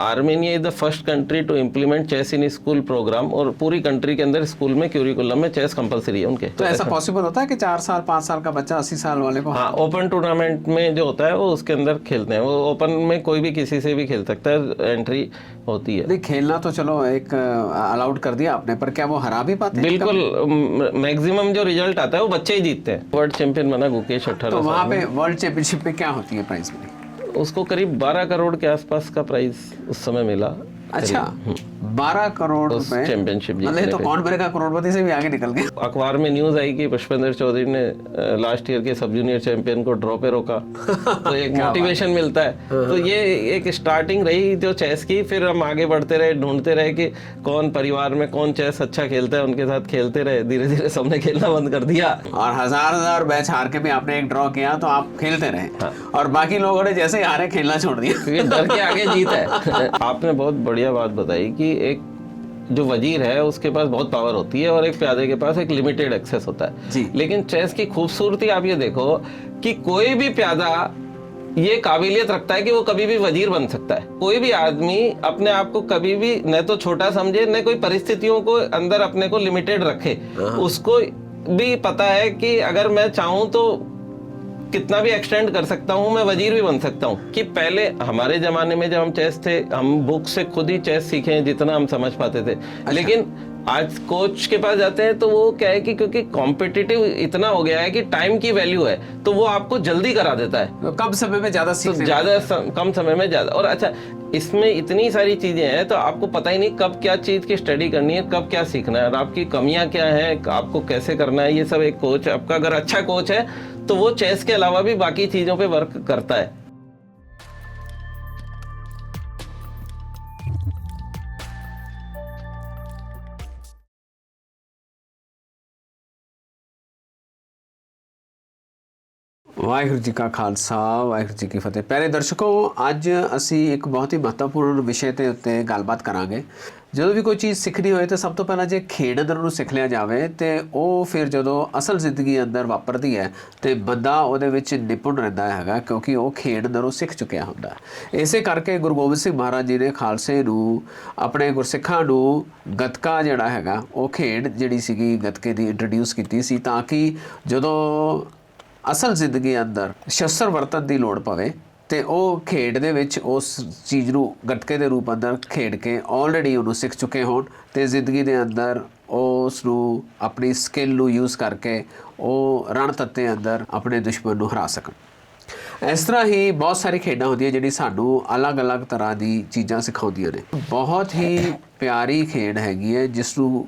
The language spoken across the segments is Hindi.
Armenia is the first country to implement chess in school program, और पूरी कंट्री के अंदर स्कूल में क्यूरिकुलम में चेस कंपलसरी है उनके। तो ऐसा पॉसिबल होता है कि 4 साल 5 साल का बच्चा 80 साल वाले को? हाँ, ओपन टूर्नामेंट में जो होता है वो उसके अंदर खेलते हैं, वो ओपन में कोई भी किसी से भी खेल सकता है, एंट्री होती है। नहीं, खेलना तो चलो एक अलाउड कर दिया आपने, पर क्या वो हरा भी पाते हैं? बिल्कुल, मैक्सिमम जो रिजल्ट आता है वो बच्चे ही जीतते हैं। वर्ल्ड चैंपियन बना गुकेश 18 तो साल वहाँ में। पे वर्ल्ड चैंपियनशिप पे क्या होती है प्राइस मनी? उसको करीब 12 करोड़ के आसपास का प्राइस उस समय मिला। अच्छा, 12 करोड़ उस रुपए? चैंपियनशिप मतलब जीतने तो पे। कौन बनेगा करोड़पति से भी आगे निकल गए। अखबार में न्यूज आई कि पुष्पेंद्र चौधरी ने लास्ट ईयर के सब जूनियर चैंपियन को ड्रॉ पे रोका, तो एक मोटिवेशन मिलता है। तो ये एक स्टार्टिंग रही जो चेस की, फिर हम आगे बढ़ते रहे, ढूंढते रहे कि कौन परिवार में कौन चेस अच्छा खेलता है, उनके साथ खेलते रहे। धीरे धीरे सबने खेलना बंद कर दिया, और हजार मैच हार के भी आपने एक ड्रॉ किया तो आप खेलते रहे। हाँ। और बाकी लोगों ने जैसे ही हारे खेलना छोड़ दिया, क्योंकि डर के आगे जीत है। आपने बहुत बढ़िया बात बताई कि एक जो वजीर है उसके पास बहुत पावर होती है और एक प्यादे के पास एक लिमिटेड एक्सेस होता है जी। लेकिन चेस की खूबसूरती आप ये देखो कि कोई भी प्यादा ये काबिलियत रखता है कि वो कभी भी वजीर बन सकता है। कोई भी आदमी अपने आप को कभी भी न तो छोटा समझे, न कोई परिस्थितियों को अंदर अपने को लिमिटेड रखे। उसको भी पता है कि अगर मैं चाहूं तो कितना भी एक्सटेंड कर सकता हूं, मैं वजीर भी बन सकता हूं। कि पहले हमारे जमाने में जब हम चेस थे, हम बुक से खुद ही चेस सीखे जितना हम समझ पाते थे। लेकिन आज कोच के पास जाते हैं तो वो क्या है कि क्योंकि कॉम्पिटिटिव इतना हो गया है कि टाइम की वैल्यू है, तो वो आपको जल्दी करा देता है। तो कम समय में ज्यादा सीखने, कम समय में ज्यादा। और अच्छा, इसमें इतनी सारी चीजें हैं तो आपको पता ही नहीं कब क्या चीज की स्टडी करनी है, कब क्या सीखना है, और आपकी कमियां क्या हैं, आपको कैसे करना है। ये सब एक कोच, आपका अगर अच्छा कोच है तो वो चेस के अलावा भी बाकी चीजों पे वर्क करता है। ਵਾਹਿਗੁਰੂ ਜੀ ਕਾ ਖਾਲਸਾ, ਵਾਹਿਗੁਰੂ ਜੀ ਕੀ ਫਤਿਹ। ਪਿਆਰੇ ਦਰਸ਼ਕੋ, ਅੱਜ ਅਸੀਂ ਇੱਕ ਬਹੁਤ ਹੀ ਮਹੱਤਵਪੂਰਨ ਵਿਸ਼ੇ ਦੇ ਉੱਤੇ ਗੱਲਬਾਤ ਕਰਾਂਗੇ। ਜਦੋਂ ਵੀ ਕੋਈ ਚੀਜ਼ ਸਿੱਖਣੀ ਹੋਏ ਤਾਂ ਸਭ ਤੋਂ ਪਹਿਲਾਂ ਜੇ ਖੇਡ ਅੰਦਰ ਨੂੰ ਸਿੱਖ ਲਿਆ ਜਾਵੇ ਤੇ ਉਹ ਫਿਰ ਜਦੋਂ ਅਸਲ ਜ਼ਿੰਦਗੀ ਅੰਦਰ ਵਾਪਰਦੀ ਹੈ ਤੇ ਬੰਦਾ ਉਹਦੇ ਵਿੱਚ ਨਿਪੁੰਨ ਰਹਿੰਦਾ ਹੈਗਾ, ਕਿਉਂਕਿ ਉਹ ਖੇਡ ਅੰਦਰੋਂ ਸਿੱਖ ਚੁੱਕਿਆ ਹੁੰਦਾ। ਇਸੇ ਕਰਕੇ ਗੁਰੂ ਗੋਬਿੰਦ ਸਿੰਘ ਮਹਾਰਾਜ ਜੀ ਨੇ ਖਾਲਸੇ ਨੂੰ, ਆਪਣੇ ਗੁਰਸਿੱਖਾਂ ਨੂੰ ਗੱਤਕਾ ਜਿਹੜਾ ਹੈਗਾ, ਉਹ ਖੇਡ ਜਿਹੜੀ ਸੀਗੀ ਗੱਤਕੇ ਦੀ ਇੰਟਰੋਡਿਊਸ ਕੀਤੀ ਸੀ, ਤਾਂ ਕਿ ਜਦੋਂ ਅਸਲ ਜ਼ਿੰਦਗੀ ਅੰਦਰ ਸ਼ਸਤਰ ਵਰਤਨ ਦੀ ਲੋੜ ਪਵੇ ਤੇ ਉਹ ਖੇਡ ਦੇ ਵਿੱਚ ਉਸ ਚੀਜ਼ ਨੂੰ ਗੱਤਕੇ ਦੇ ਰੂਪ ਅੰਦਰ ਖੇਡ ਕੇ ਆਲਰੇਡੀ ਉਹਨੂੰ ਸਿੱਖ ਚੁੱਕੇ ਹੋਣ ਤੇ ਜ਼ਿੰਦਗੀ ਦੇ ਅੰਦਰ ਉਸ ਨੂੰ ਆਪਣੀ ਸਕਿੱਲ ਨੂੰ ਯੂਜ਼ ਕਰਕੇ ਉਹ ਰਣ ਤੱਤੇ ਅੰਦਰ ਆਪਣੇ ਦੁਸ਼ਮਣ ਨੂੰ ਹਰਾ ਸਕਣ। ਇਸ ਤਰ੍ਹਾਂ ਹੀ ਬਹੁਤ ਸਾਰੀ ਖੇਡਾਂ ਹੁੰਦੀਆਂ ਜਿਹੜੀ ਸਾਨੂੰ ਅਲੱਗ-ਅਲੱਗ ਤਰ੍ਹਾਂ ਦੀ ਚੀਜ਼ਾਂ ਸਿਖਾਉਂਦੀਆਂ ਨੇ। ਬਹੁਤ ਹੀ ਪਿਆਰੀ ਖੇਡ ਹੈਗੀ ਹੈ ਜਿਸ ਨੂੰ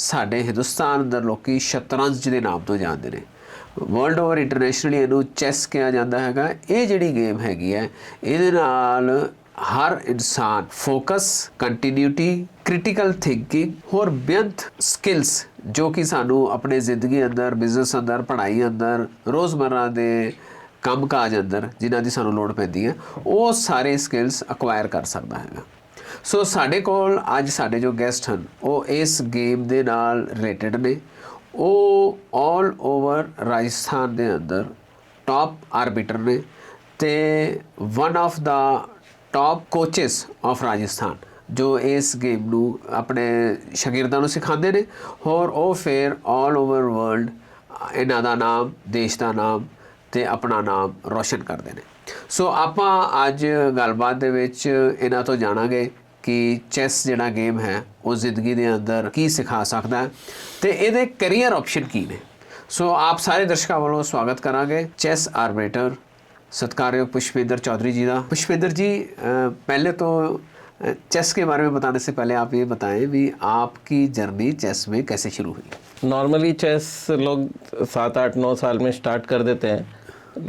ਸਾਡੇ ਹਿੰਦੁਸਤਾਨ ਅੰਦਰ ਲੋਕੀ ਸ਼ਤਰੰਜ ਦੇ ਨਾਮ ਤੋਂ ਜਾਣਦੇ ਨੇ। ਵਰਲਡ ਓਵਰ ਇੰਟਰਨੈਸ਼ਨਲੀ ਇਹਨੂੰ ਚੈਸ ਕਿਹਾ ਜਾਂਦਾ ਹੈਗਾ। ਇਹ ਜਿਹੜੀ ਗੇਮ ਹੈਗੀ ਹੈ, ਇਹਦੇ ਨਾਲ ਹਰ ਇਨਸਾਨ ਫੋਕਸ, ਕੰਟੀਨਿਊਟੀ, ਕ੍ਰਿਟੀਕਲ ਥਿੰਕਿੰਗ ਹੋਰ ਬੇਅੰਤ ਸਕਿੱਲਸ ਜੋ ਕਿ ਸਾਨੂੰ ਆਪਣੇ ਜ਼ਿੰਦਗੀ ਅੰਦਰ, ਬਿਜ਼ਨਸ ਅੰਦਰ, ਪੜ੍ਹਾਈ ਅੰਦਰ, ਰੋਜ਼ਮर्रा ਦੇ ਕੰਮ ਕਾਜ ਅੰਦਰ ਜਿਨ੍ਹਾਂ ਦੀ ਸਾਨੂੰ ਲੋੜ ਪੈਂਦੀ ਹੈ, ਉਹ ਸਾਰੇ ਸਕਿੱਲਸ ਅਕਵਾਇਰ ਕਰ ਸਕਦਾ ਹੈਗਾ। ਸੋ ਸਾਡੇ ਕੋਲ ਅੱਜ ਸਾਡੇ ਜੋ ਗੈਸਟ ਹਨ ਉਹ ਇਸ ਗੇਮ ਦੇ ਨਾਲ ਰਿਲੇਟਡ ਨੇ। ਉਹ ਆਲ ਓਵਰ ਰਾਜਸਥਾਨ ਦੇ ਅੰਦਰ ਟੌਪ ਆਰਬਿਟਰ ਨੇ ਤੇ one of the top coaches of Rajasthan ਜੋ ਇਸ ਗੇਮ ਨੂੰ ਆਪਣੇ ਸ਼ਾਗਿਰਦਾਂ ਨੂੰ ਸਿਖਾਉਂਦੇ ਨੇ। ਹੋਰ ਉਹ ਫਿਰ ਆਲ ਓਵਰ ਵਰਲਡ ਇਹਨਾਂ ਦਾ ਨਾਮ, ਦੇਸ਼ ਦਾ ਨਾਮ ਤੇ ਆਪਣਾ ਨਾਮ ਰੋਸ਼ਨ ਕਰਦੇ ਨੇ। ਸੋ ਆਪਾਂ ਅੱਜ ਗੱਲਬਾਤ ਦੇ ਵਿੱਚ ਇਹਨਾਂ ਤੋਂ ਜਾਣਾਂਗੇ ਕਿ ਚੈਸ ਜਿਹੜਾ ਗੇਮ ਹੈ ਉਹ ਜ਼ਿੰਦਗੀ ਦੇ ਅੰਦਰ ਕੀ ਸਿਖਾ ਸਕਦਾ ਤੇ ਇਹਦੇ ਕੈਰੀਅਰ ਆਪਸ਼ਨ ਕੀ ਨੇ। ਸੋ ਆਪ ਸਾਰੇ ਦਰਸ਼ਕਾਂ ਵੱਲੋਂ ਸਵਾਗਤ ਕਰਾਂਗੇ ਚੈਸ ਆਰਬਿਟਰ सत्कारयोग पुष्पेंद्र चौधरी जी का। पुष्पेंद्र जी, पहले तो चेस के बारे में बताने से पहले आप ये बताएं भी आपकी जर्नी चेस में कैसे शुरू हुई? नॉर्मली चेस लोग 7, 8, 9 साल में स्टार्ट कर देते हैं,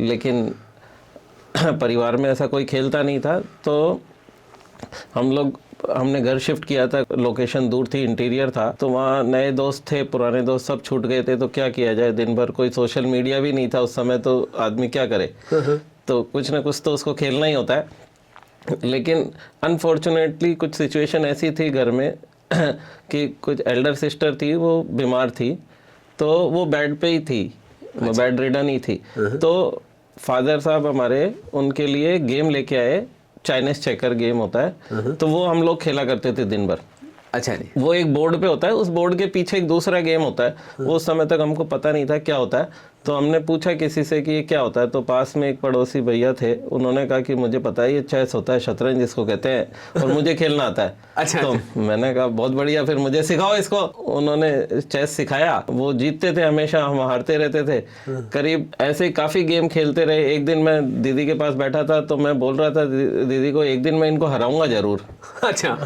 लेकिन परिवार में ऐसा कोई खेलता नहीं था, तो हमने घर शिफ्ट किया था। लोकेशन दूर थी, इंटीरियर था, तो वहाँ नए दोस्त थे, पुराने दोस्त सब छूट गए थे, तो क्या किया जाए। दिन भर कोई सोशल मीडिया भी नहीं था उस समय, तो आदमी क्या करे, तो कुछ ना कुछ तो उसको खेलना ही होता है। लेकिन अनफॉर्चुनेटली कुछ सिचुएशन ऐसी थी घर में कि कुछ एल्डर सिस्टर थी, वो बीमार थी, तो वो बेड पे ही थी, बेड रिडन ही थी। तो फादर साहब हमारे उनके लिए गेम लेके आए चाइनीज चेकर गेम होता है, तो वो हम लोग खेला करते थे दिन भर। अच्छा जी। वो एक बोर्ड पे होता है, उस बोर्ड के पीछे एक दूसरा गेम होता है, वो उस समय तक हमको पता नहीं था क्या होता है। तो हमने पूछा किसी से कि ये क्या होता है, तो पास में एक पड़ोसी भैया थे, उन्होंने कहा कि मुझे पता है ये चेस होता है, शतरंज जिसको कहते हैं, और मुझे खेलना आता है। अच्छा, तो मैंने कहा बहुत बढ़िया, फिर मुझे सिखाओ इसको। उन्होंने चेस सिखाया, वो जीतते थे हमेशा, हम हारते रहते थे। करीब ऐसे काफ़ी गेम खेलते रहे। एक दिन मैं दीदी के पास बैठा था, तो मैं बोल रहा था दीदी को, एक दिन मैं इनको हराऊंगा जरूर। अच्छा।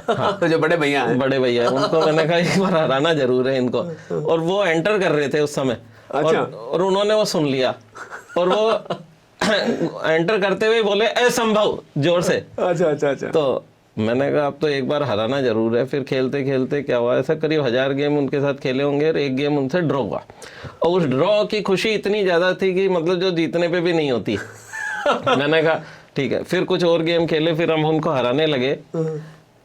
जो बड़े भैया हैं। बड़े भैया, उनको मैंने कहा एक बार हराना जरूर है इनको। और वो एंटर कर रहे थे उस समय, अच्छा। और उन्होंने वो सुन लिया, और वो एंटर करते हुए बोले असंभव, जोर से। अच्छा अच्छा अच्छा। तो मैंने कहा अब तो एक बार हराना जरूर है। फिर खेलते खेलते क्या हुआ, ऐसा करीब 1000 गेम उनके साथ खेले होंगे, और एक गेम उनसे ड्रॉ हुआ, और उस ड्रॉ की खुशी इतनी ज्यादा थी कि मतलब जो जीतने पे भी नहीं होती। मैंने कहा ठीक है, फिर कुछ और गेम खेले, फिर हम उनको हराने लगे।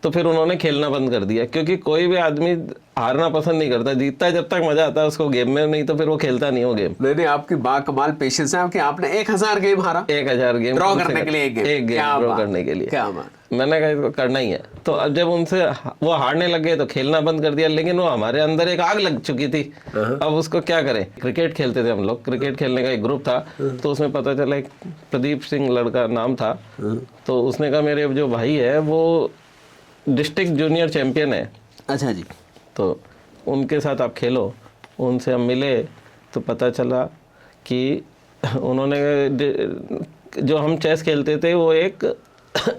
तो फिर उन्होंने खेलना बंद कर दिया, क्योंकि कोई भी आदमी हारना पसंद नहीं करता, जीतता है जब तक मजा आता है उसको गेम में, नहीं तो फिर वो खेलता नहीं वो गेम। नहीं, आपकी बाकमाल पेशेंस है कि आपने 1000 गेम हारा। 1000 गेम ड्रॉ करने के लिए एक गेम ड्रॉ करने के लिए। क्या बात। मैंने कहा इसको करना ही है। तो अब जब उनसे वो हारने लगे तो खेलना बंद कर दिया, लेकिन वो हमारे अंदर एक आग लग चुकी थी। अब उसको क्या करें। क्रिकेट खेलते थे हम लोग, क्रिकेट खेलने का एक ग्रुप था, तो उसमें पता चला एक प्रदीप सिंह लड़का नाम था, तो उसने कहा मेरे जो भाई है वो डिस्ट्रिक्ट जूनियर चैंपियन है। अच्छा जी। तो उनके साथ आप खेलो। उनसे हम मिले तो पता चला कि उन्होंने जो हम चेस खेलते थे वो एक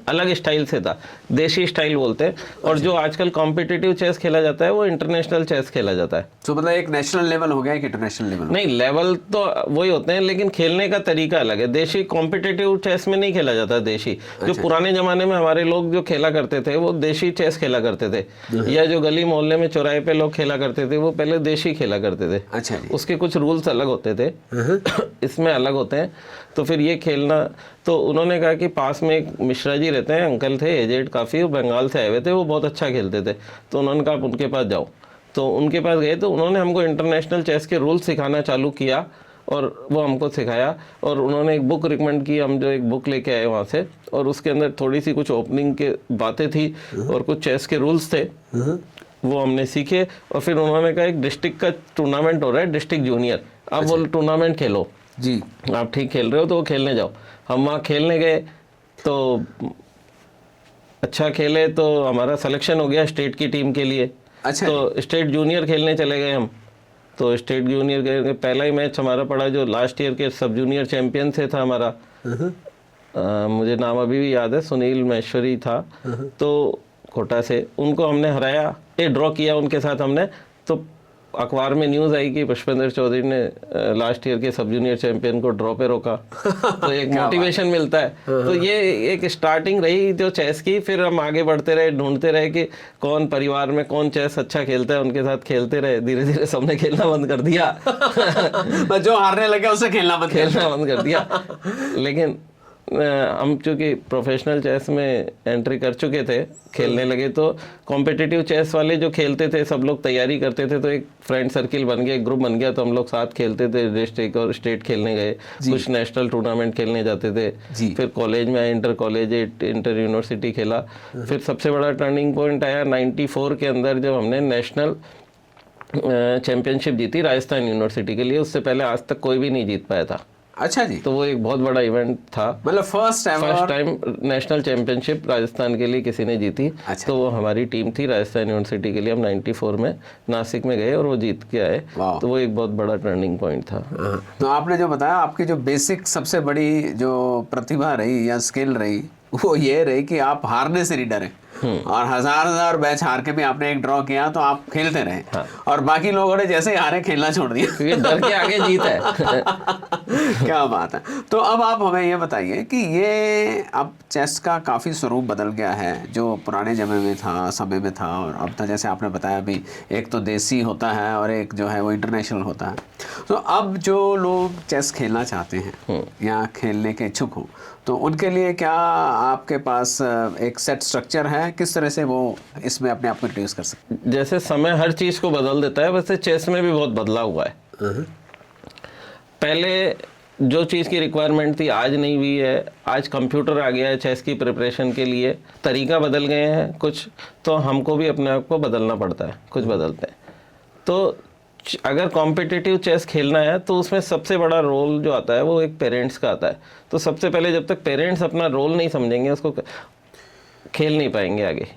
अलग स्टाइल से था, देशी स्टाइल बोलते हैं, और जो आजकल कॉम्पिटिटिव चेस खेला जाता है वो इंटरनेशनल चेस खेला जाता है। तो मतलब एक नेशनल लेवल हो गया, एक इंटरनेशनल लेवल? नहीं, लेवल तो वही होते हैं, लेकिन खेलने का तरीका अलग है। देशी कॉम्पिटिटिव चेस में नहीं खेला जाता देशी। जो पुराने जमाने में हमारे लोग जो खेला करते थे वो देशी चेस खेला करते थे, या जो गली मोहल्ले में चौराहे पे लोग खेला करते थे वो पहले देशी खेला करते थे। अच्छा जी। उसके कुछ रूल्स अलग होते थे, इसमें अलग होते हैं। तो फिर ये खेलना, तो उन्होंने कहा कि पास में एक मिश्रा जी रहते हैं, अंकल थे एजेड काफ़ी, वो बंगाल से आए हुए थे, वो बहुत अच्छा खेलते थे। तो उन्होंने कहा आप उनके पास जाओ। तो उनके पास गए तो उन्होंने हमको इंटरनेशनल चेस के रूल्स सिखाना चालू किया, और वो हमको सिखाया। और उन्होंने एक बुक रिकमेंड की, हम जो एक बुक लेके आए वहाँ से, और उसके अंदर थोड़ी सी कुछ ओपनिंग के बातें थी और कुछ चेस के रूल्स थे, वो हमने सीखे। और फिर उन्होंने कहा एक डिस्ट्रिक्ट का टूर्नामेंट हो रहा है, डिस्ट्रिक्ट जूनियर, आप वो टूर्नामेंट खेलो जी, आप ठीक खेल रहे हो तो वो खेलने जाओ। हम वहाँ खेलने गए तो अच्छा खेले, तो हमारा सिलेक्शन हो गया स्टेट की टीम के लिए। अच्छा। तो स्टेट जूनियर खेलने चले गए हम। तो स्टेट जूनियर के पहला ही मैच हमारा पड़ा जो लास्ट ईयर के सब जूनियर चैंपियन से था हमारा, मुझे नाम अभी भी याद है, सुनील महेश्वरी था, तो कोटा से, उनको हमने हराया, ड्रॉ किया उनके साथ हमने। तो अखबार में न्यूज़ आई कि पुष्पेंद्र चौधरी ने लास्ट ईयर के सब जूनियर चैंपियन को ड्रॉ पे रोका। तो एक मोटिवेशन मिलता है। तो ये एक स्टार्टिंग रही जो चेस की। फिर हम आगे बढ़ते रहे, ढूंढते रहे कि कौन परिवार में कौन चेस अच्छा खेलता है, उनके साथ खेलते रहे। धीरे धीरे सबने खेलना बंद कर दिया। जो हारने लगे उसे खेलना बंद कर दिया। लेकिन हम चूँकि प्रोफेशनल चेस में एंट्री कर चुके थे, खेलने लगे, तो कॉम्पिटिटिव चेस वाले जो खेलते थे सब लोग तैयारी करते थे, तो एक फ्रेंड सर्किल बन गया, एक ग्रुप बन गया। तो हम लोग साथ खेलते थे, डिस्ट्रिक्ट और स्टेट खेलने गए, कुछ नेशनल टूर्नामेंट खेलने जाते थे। फिर कॉलेज में आए, इंटर कॉलेज, इंटर यूनिवर्सिटी खेला। फिर सबसे बड़ा टर्निंग पॉइंट आया 94 के अंदर, जब हमने नेशनल चैंपियनशिप जीती राजस्थान यूनिवर्सिटी के लिए। उससे पहले आज तक कोई भी नहीं जीत पाया था। अच्छा जी। तो वो एक बहुत बड़ा इवेंट था, मतलब first time national championship Rajasthan के लिए किसी ने जीती। अच्छा। तो वो हमारी टीम थी राजस्थान यूनिवर्सिटी के लिए। हम 94 में नासिक में गए और वो जीत के आए। तो वो एक बहुत बड़ा टर्निंग पॉइंट था। तो आपने जो बताया, आपकी जो बेसिक सबसे बड़ी जो प्रतिभा रही या स्किल रही वो ये रही कि आप हारने से नहीं डरे, और हजार मैच हार के भी आपने एक ड्रॉ किया, तो आप खेलते रहे। हाँ। और बाकी लोगों ने जैसे ही हारे खेलना छोड़ दिया, क्योंकि डर के आगे जीत है। क्या बात है। तो अब आप हमें ये बताइए कि ये अब चेस का काफ़ी स्वरूप बदल गया है, जो पुराने समय में था, और अब तो जैसे आपने बताया भी, एक तो देसी होता है और एक जो है वो इंटरनेशनल होता है। तो अब जो लोग चेस खेलना चाहते हैं या खेलने के इच्छुक हों, तो उनके लिए क्या आपके पास एक सेट स्ट्रक्चर है, किस तरह से वो इसमें अपने आप को इंट्रोड्यूस कर सकते हैं? जैसे समय हर चीज़ को बदल देता है, वैसे चेस में भी बहुत बदलाव हुआ है। पहले जो चीज़ की रिक्वायरमेंट थी आज नहीं हुई है। आज कंप्यूटर आ गया है चेस की प्रिपरेशन के लिए, तरीका बदल गए हैं कुछ, तो हमको भी अपने आप को बदलना पड़ता है, कुछ बदलते हैं। तो अगर कॉम्पिटिटिव चेस खेलना है तो उसमें सबसे बड़ा रोल जो आता है वो एक पेरेंट्स का आता है। तो सबसे पहले जब तक पेरेंट्स अपना रोल नहीं समझेंगे उसको खेल नहीं पाएंगे आगे।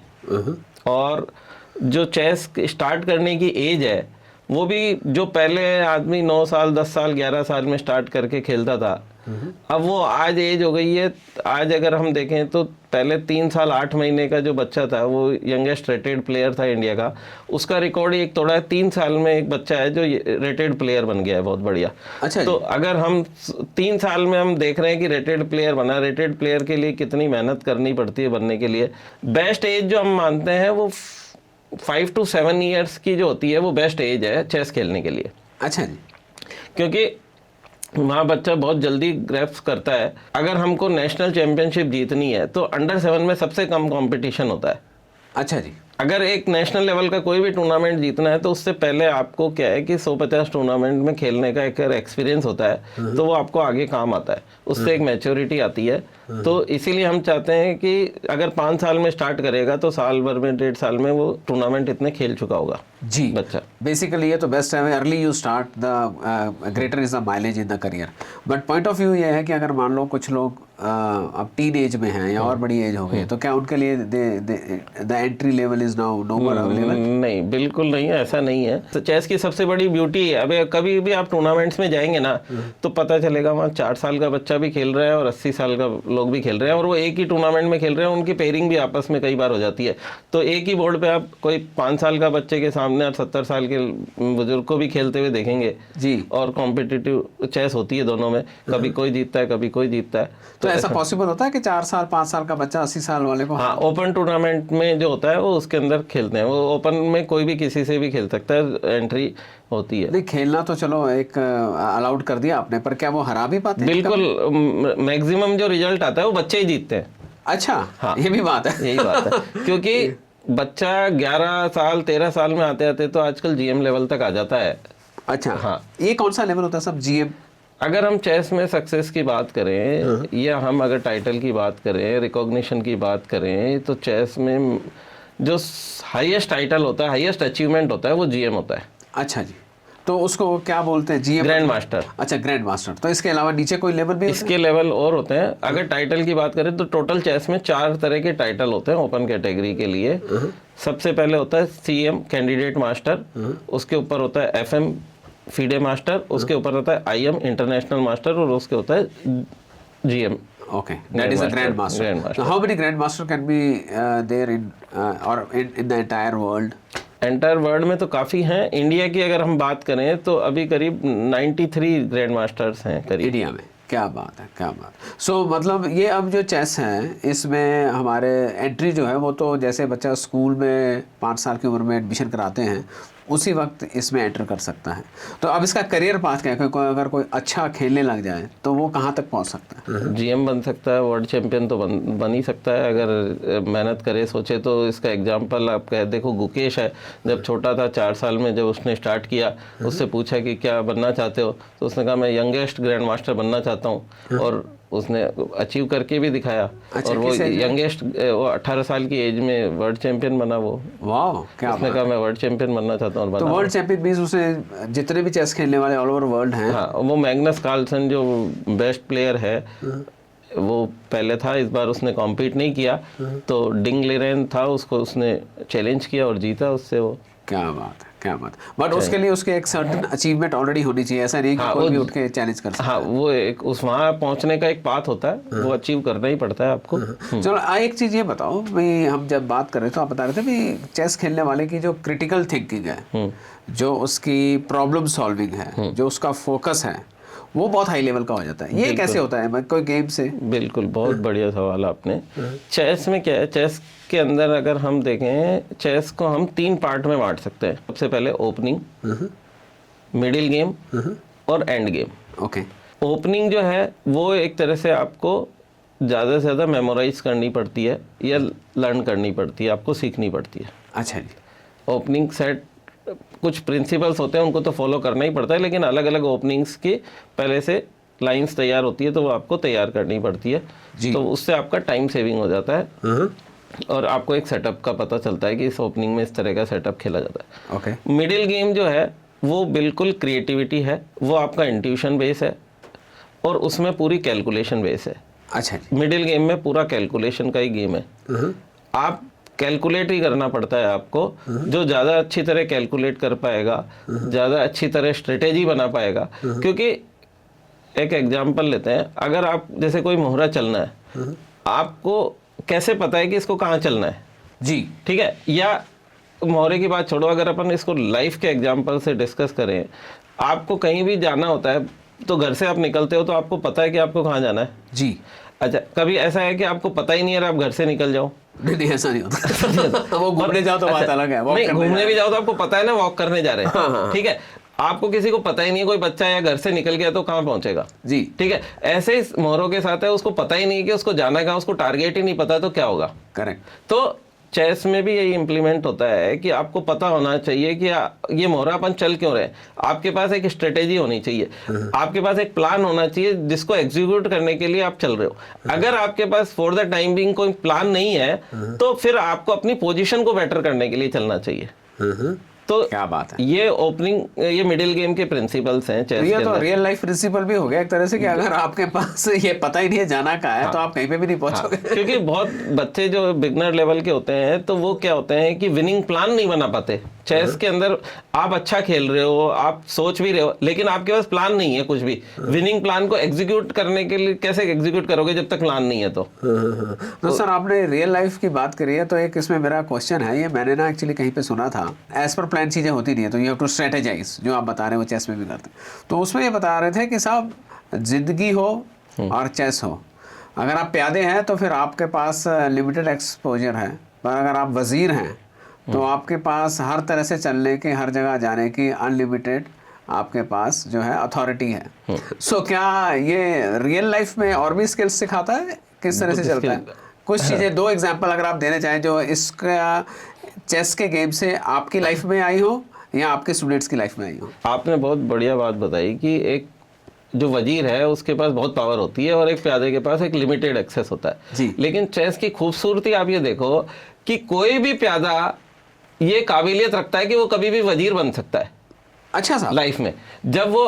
और जो चेस स्टार्ट करने की एज है वो भी जो पहले आदमी 9 साल 10 साल 11 साल में स्टार्ट करके खेलता था, अब वो आज एज हो गई है। आज अगर हम देखें तो पहले 3 साल 8 महीने का जो बच्चा था वो यंगेस्ट रेटेड प्लेयर था इंडिया का, उसका रिकॉर्ड ही एक तोड़ा है। 3 साल में एक बच्चा है जो रेटेड प्लेयर बन गया है, बहुत बढ़िया। अच्छा तो अगर हम 3 साल में हम देख रहे हैं कि रेटेड प्लेयर बना, रेटेड प्लेयर के लिए कितनी मेहनत करनी पड़ती है बनने के लिए। बेस्ट एज जो हम मानते हैं वो 5 to 7 ईयर्स की जो होती है वो बेस्ट एज है चेस खेलने के लिए। अच्छा जी। क्योंकि वहाँ बच्चा बहुत जल्दी ग्रैप्स करता है। अगर हमको नेशनल चैंपियनशिप जीतनी है तो अंडर 7 में सबसे कम कंपटीशन होता है। अच्छा जी। अगर एक नेशनल लेवल का कोई भी टूर्नामेंट जीतना है तो उससे पहले आपको क्या है कि 150 टूर्नामेंट में खेलने का एक एक्सपीरियंस होता है, तो वो आपको आगे काम आता है, उससे एक मैच्योरिटी आती है। तो इसीलिए हम चाहते हैं कि अगर 5 साल में स्टार्ट करेगा तो साल भर में 1.5 साल में वो टूर्नामेंट इतने खेल चुका होगा जी बच्चा। बेसिकली ये तो बेस्ट है, early you start the greater is the mileage in the career. But point of view ये है कि अगर मान लो कुछ लोग अब टीन एज में हैं या और बड़ी एज हो गई तो क्या उनके लिए the entry level is now no more available? नहीं, बिल्कुल नहीं, ऐसा नहीं है। तो चेस की सबसे बड़ी ब्यूटी है, अबे कभी भी आप टूर्नामेंट्स में जाएंगे ना तो पता चलेगा वहाँ 4 साल का बच्चा भी खेल रहा है और 80 साल का लोग भी खेल रहे हैं, और वो एक ही टूर्नामेंट में खेल रहे हैं। उनकी पेयरिंग भी आपस में कई बार हो जाती है। तो एक ही बोर्ड पे आप कोई 5 साल का बच्चे के सामने और 70 साल के बुजुर्ग को भी खेलते हुए देखेंगे जी। और कॉम्पिटिटिव चेस होती है दोनों में, कभी कोई जीतता है कभी कोई जीतता है। तो ऐसा पॉसिबल होता है कि 4 साल 5 साल का बच्चा 80 साल वाले को? हाँ, ओपन टूर्नामेंट में जो होता है वो उसके अंदर खेलते हैं। वो ओपन में कोई भी किसी से भी खेल सकता है, एंट्री होती है। नहीं, खेलना तो चलो एक अलाउड कर दिया आपने, पर क्या वो हरा भी पाते हैं? बिल्कुल, मैक्सिमम जो रिजल्ट आता है वो बच्चे ही जीतते हैं। अच्छा, हाँ, ये भी बात है। यही बात है। क्योंकि बच्चा 11 साल 13 साल में आते आते तो आजकल जीएम लेवल तक आ जाता है। अच्छा हाँ, ये कौन सा लेवल होता है सब? जीएम? अगर हम चेस में सक्सेस की बात करें या हम अगर टाइटल की बात करें, रिकॉग्निशन की बात करें, तो चेस में जो हाईएस्ट टाइटल होता है, हाईएस्ट अचीवमेंट होता है वो जीएम होता है। अच्छा जी। तो उसको क्या बोलते हैं? जीएम? Grand master. अच्छा, ग्रैंड मास्टर। तो इसके अलावा नीचे कोई लेवल भी? इसके लेवल और होते हैं। अगर टाइटल की बात करें तो टोटल चेस में 4 तरह के टाइटल होते हैं ओपन कैटेगरी के लिए। सबसे पहले होता है सीएम, कैंडिडेट मास्टर। उसके ऊपर होता है एफएम, फीडे मास्टर। उसके ऊपर होता है आईएम, इंटरनेशनल मास्टर। और उसके होता है GM. Okay, that is a grand master. Grand master. So how many grand master can be there in or in the entire world? Entire world में तो काफ़ी हैं। इंडिया की अगर हम बात करें तो अभी करीब 93 ग्रैंड मास्टर्स हैं करीब इंडिया में। क्या बात है, क्या बात। सो मतलब ये अब जो चेस है इसमें हमारे एंट्री जो है वो तो जैसे बच्चा स्कूल में 5 साल की उम्र में एडमिशन कराते हैं उसी वक्त इसमें एंटर कर सकता है। तो अब इसका करियर पाथ क्या है? अगर कोई अच्छा खेलने लग जाए तो वो कहाँ तक पहुँच सकता है? जीएम बन सकता है, वर्ल्ड चैंपियन तो बन ही सकता है अगर मेहनत करे, सोचे तो। इसका एग्जांपल आप कह देखो, गुकेश है, जब छोटा था 4 साल में जब उसने स्टार्ट किया, उससे पूछा कि क्या बनना चाहते हो, तो उसने कहा मैं यंगेस्ट ग्रैंड मास्टर बनना चाहता हूँ, और उसने अचीव करके भी दिखाया। अच्छा, और वो यंगेस्ट, वो 18 साल की एज में वर्ल्ड चैंपियन बना। वो वाह, क्या उसने कहा मैं वर्ल्ड चैंपियन बनना चाहता हूँ। तो वर्ल्ड चैंपियन मींस उसे जितने भी चेस खेलने वाले ऑल ओवर वर्ल्ड हैं। हाँ, वो मैग्नस कार्लसन जो बेस्ट प्लेयर है वो पहले था, इस बार उसने कॉम्पीट नहीं किया, तो डिंग लिरेन था, उसको उसने चैलेंज किया और जीता उससे वो। क्या बात है, क्या बात। बट उसके लिए उसके एक सर्टेन अचीवमेंट ऑलरेडी होनी चाहिए, ऐसा नहीं कि कोई भी उठ के चैलेंज कर सकता है। हाँ, वो एक उस वहाँ पहुँचने का एक पाथ होता है, वो अचीव करना ही पड़ता है आपको। चलो एक चीज़ ये बताओ भाई, हम जब बात कर रहे थे तो आप बता रहे थे भी चेस खेलने वाले की जो क्रिटिकल थिंकिंग है, जो उसकी प्रॉब्लम सॉल्विंग है, जो उसका फोकस है, वो बहुत हाई लेवल का हो जाता है। ये कैसे होता है कोई गेम से? बिल्कुल, बहुत बढ़िया सवाल आपने। चेस में क्या है, चेस के अंदर अगर हम देखें, चेस को हम 3 पार्ट में बांट सकते हैं। सबसे पहले ओपनिंग, मिडिल गेम और एंड गेम। ओके। ओपनिंग जो है वो एक तरह से आपको ज़्यादा से ज़्यादा मेमोराइज करनी पड़ती है या लर्न करनी पड़ती है, आपको सीखनी पड़ती है। अच्छा जी। ओपनिंग सेट कुछ प्रिंसिपल्स होते हैं, उनको तो फॉलो करना ही पड़ता है, लेकिन अलग अलग ओपनिंग्स की पहले से लाइंस तैयार होती है तो वो आपको तैयार करनी पड़ती है, जी। तो उससे आपका टाइम सेविंग हो जाता है और आपको एक सेटअप का पता चलता है कि इस ओपनिंग में इस तरह का सेटअप खेला जाता है। ओके। मिडिल गेम जो है वो बिल्कुल क्रिएटिविटी है, वो आपका इंट्यूशन बेस है और उसमें पूरी कैलकुलेशन बेस है। अच्छा जी। मिडिल गेम में पूरा कैलकुलेशन का ही गेम है, आप कैलकुलेट ही करना पड़ता है आपको। जो ज़्यादा अच्छी तरह कैलकुलेट कर पाएगा, ज़्यादा अच्छी तरह स्ट्रेटेजी बना पाएगा, क्योंकि एक एग्जांपल लेते हैं, अगर आप जैसे कोई मोहरा चलना है, आपको कैसे पता है कि इसको कहाँ चलना है जी। ठीक है, या मोहरे की बात छोड़ो, अगर अपन इसको लाइफ के एग्जांपल से डिस्कस करें, आपको कहीं भी जाना होता है तो घर से आप निकलते हो तो आपको पता है कि आपको कहाँ जाना है जी। अच्छा, कभी ऐसा है कि आपको पता ही नहीं है और आप घर से निकल जाओ? नहीं, ऐसा नहीं होता। वो घूमने जाओ तो बात अच्छा, अलग है, नहीं घूमने भी जाओ तो आपको पता है ना वॉक करने जा रहे हैं, ठीक है। आपको किसी को पता ही नहीं है, कोई बच्चा या घर से निकल गया तो कहाँ पहुंचेगा जी। ठीक है, ऐसे ही मोहरों के साथ है, उसको पता ही नहीं है कि उसको जाना कहाँ, उसको टारगेट ही नहीं पता तो क्या होगा। करेक्ट। तो चेस में भी यही इंप्लीमेंट होता है कि आपको पता होना चाहिए कि ये मोहरा अपन चल क्यों रहे हैं। आपके पास एक स्ट्रेटेजी होनी चाहिए, आपके पास एक प्लान होना चाहिए जिसको एग्जीक्यूट करने के लिए आप चल रहे हो। अगर आपके पास फॉर द टाइम बिंग कोई प्लान नहीं है तो फिर आपको अपनी पोजीशन को बेटर करने के लिए चलना चाहिए। तो क्या बात है। ये ओपनिंग, ये मिडिल गेम के प्रिंसिपल्स हैं चेस के ये तो अंदर। रियल लाइफ प्रिंसिपल भी हो गया एक तरह से, कि अगर आपके पास ये पता ही नहीं है जाना कहाँ है तो आप कहीं पे भी नहीं पहुंचोगे। क्योंकि बहुत बच्चे जो बिगनर लेवल के होते हैं तो वो क्या होते हैं कि विनिंग प्लान नहीं बना पाते। चेस के अंदर आप अच्छा खेल रहे हो, आप सोच भी रहे हो, लेकिन आपके पास प्लान नहीं है कुछ भी। विनिंग प्लान को एग्जीक्यूट करने के लिए कैसे एग्जीक्यूट करोगे जब तक प्लान नहीं है तो सर आपने रियल लाइफ की बात करी है, तो एक इसमें मेरा क्वेश्चन है, ये मैंने ना एक्चुअली कहीं पे सुना था, एज पर प्लान चीज़ें होती नहीं है, तो यू हैव टू स्ट्रेटेजाइज, जो आप बता रहे हैं वो चेस में भी करते हैं। तो उसमें ये बता रहे थे कि साहब जिंदगी हो और चेस हो, अगर आप प्यादे हैं तो फिर आपके पास लिमिटेड एक्सपोजर है, पर अगर आप वजीर हैं तो आपके पास हर तरह से चलने की, हर जगह जाने की अनलिमिटेड आपके पास जो है अथॉरिटी है। सो क्या ये रियल लाइफ में और भी स्किल्स सिखाता है, किस तरह से चलता है? कुछ चीज़ें, दो एग्जांपल अगर आप देना चाहें जो इसका चेस के गेम से आपकी लाइफ में आई हो या आपके स्टूडेंट्स की लाइफ में आई हो। आपने बहुत बढ़िया बात बताई कि एक जो वजीर है उसके पास बहुत पावर होती है और एक प्यादे के पास एक लिमिटेड एक्सेस होता है जी। लेकिन चेस की खूबसूरती आप ये देखो कि कोई भी प्यादा ये काबिलियत रखता है कि वो कभी भी वजीर बन सकता है। अच्छा साहब। लाइफ में जब वो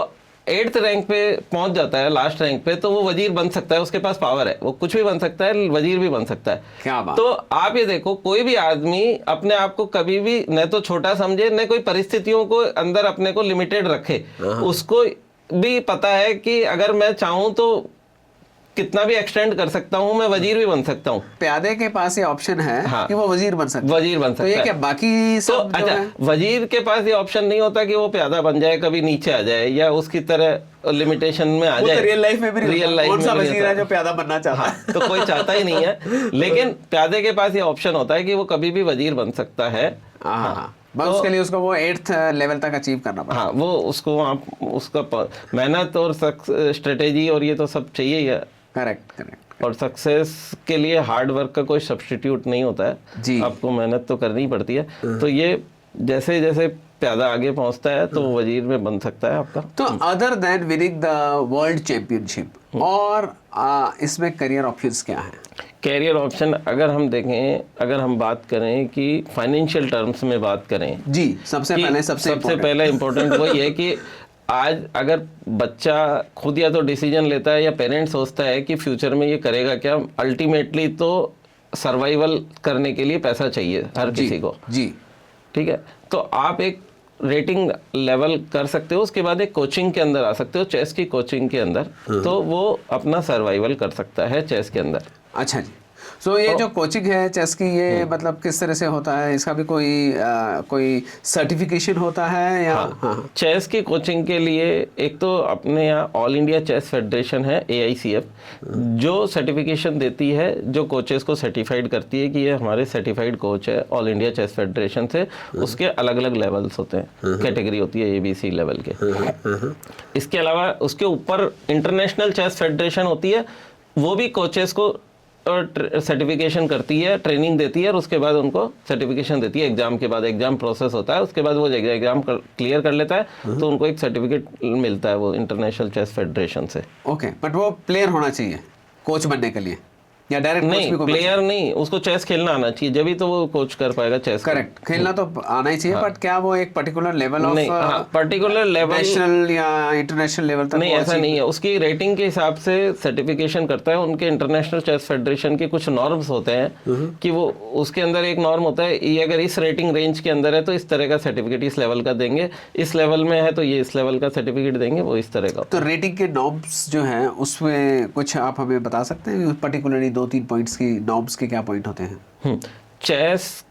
8th रैंक पे पहुंच जाता है, लास्ट रैंक पे, तो वो वजीर बन सकता है, उसके पास पावर है, वो कुछ भी बन सकता है, वजीर भी बन सकता है। क्या बात। तो आप ये देखो, कोई भी आदमी अपने आप को कभी भी न तो छोटा समझे, न कोई परिस्थितियों को अंदर अपने को लिमिटेड रखे। उसको भी पता है कि अगर मैं चाहूं तो कितना भी एक्सटेंड कर सकता हूं, मैं वजीर भी बन सकता हूं। प्यादे के पास ये ऑप्शन है हाँ। कि वो वजीर बन सकता है। वजीर बन सकता तो ये है। क्या बाकी तो सब जो अच्छा, है? वजीर के पास ये ऑप्शन नहीं होता कि वो प्यादा बन जाए, कभी नीचे आ जाए या उसकी तरह लिमिटेशन में आ वो जाए। तो रियल लाइफ में भी नहीं रियल होता। लाइफ कौन सा में नहीं वजीर है होता। जो प्यादा बनना चाहता है? तो कोई चाहता ही नहीं है, लेकिन प्यादे के पास ये ऑप्शन होता है कि वो कभी भी वजीर बन सकता है। हाँ। बस उसके लिए उसको वो 8th लेवल तक अचीव करना पड़ता है। हाँ, वो उसको आप उसका मेहनत और स्ट्रेटेजी और ये तो सब चाहिए ही है। करेक्ट। और सक्सेस के लिए हार्ड वर्क का कोई सब्स्टिट्यूट नहीं होता है जी। आपको मेहनत तो करनी ही पड़ती है। तो ये जैसे जैसे प्यादा आगे पहुंचता है तो वजीर में बन सकता है आपका। तो other than winning the world championship और इसमें करियर ऑप्शंस क्या हैं? कैरियर ऑप्शन अगर हम देखें, अगर हम बात करें कि फाइनेंशियल टर्म्स में बात करें जी, सबसे पहले इम्पोर्टेंट वही है कि आज अगर बच्चा खुद या तो डिसीजन लेता है या पेरेंट्स सोचता है कि फ्यूचर में ये करेगा क्या, अल्टीमेटली तो सर्वाइवल करने के लिए पैसा चाहिए हर किसी को जी। ठीक है, तो आप एक रेटिंग लेवल कर सकते हो, उसके बाद एक कोचिंग के अंदर आ सकते हो, चेस की कोचिंग के अंदर, तो वो अपना सर्वाइवल कर सकता है चेस के अंदर। अच्छा जी। सो ये जो कोचिंग है चेस की, ये मतलब किस तरह से होता है? इसका भी कोई सर्टिफिकेशन होता है या? हाँ। चेस की कोचिंग के लिए एक तो अपने यहाँ ऑल इंडिया चेस फेडरेशन है, AICF, जो सर्टिफिकेशन देती है, जो कोचेस को सर्टिफाइड करती है कि ये हमारे सर्टिफाइड कोच है ऑल इंडिया चेस फेडरेशन से। उसके अलग अलग लेवल्स होते हैं, कैटेगरी होती है ABC लेवल के। इसके अलावा उसके ऊपर इंटरनेशनल चेस फेडरेशन होती है, वो भी कोचेस को और सर्टिफिकेशन करती है, ट्रेनिंग देती है और उसके बाद उनको सर्टिफिकेशन देती है। एग्जाम के बाद एग्जाम प्रोसेस होता है, उसके बाद वो एग्जाम क्लियर कर लेता है तो उनको एक सर्टिफिकेट मिलता है वो इंटरनेशनल चेस फेडरेशन से। ओके, बट वो प्लेयर होना चाहिए कोच बनने के लिए, या डायरेक्ट कोच नहीं, भी कोई प्लेयर नहीं, उसको चेस खेलना आना चाहिए, जब भी तो वो कोच कर पाएगा चेस। करेक्ट, खेलना तो आना ही चाहिए, बट क्या वो एक पर्टिकुलर लेवल ऑफ नहीं, पर्टिकुलर लेवल नेशनल या इंटरनेशनल लेवल तक नहीं, वो ऐसा नहीं है। उसकी रेटिंग के हिसाब से सर्टिफिकेशन करता है। उनके इंटरनेशनल चेस फेडरेशन के कुछ नॉर्म्स होते हैं कि वो उसके अंदर एक नॉर्म होता है, ये अगर इस रेटिंग रेंज के अंदर है तो इस तरह का सर्टिफिकेट इस लेवल का देंगे, इस लेवल में है तो ये इस लेवल का सर्टिफिकेट देंगे, वो इस तरह का। तो रेटिंग के नॉर्म्स जो हैं उसमें कुछ आप हमें बता सकते हैं, पर्टिकुलरली 2-3 पॉइंट्स की नॉर्म्स के क्या पॉइंट होते हैं? चेस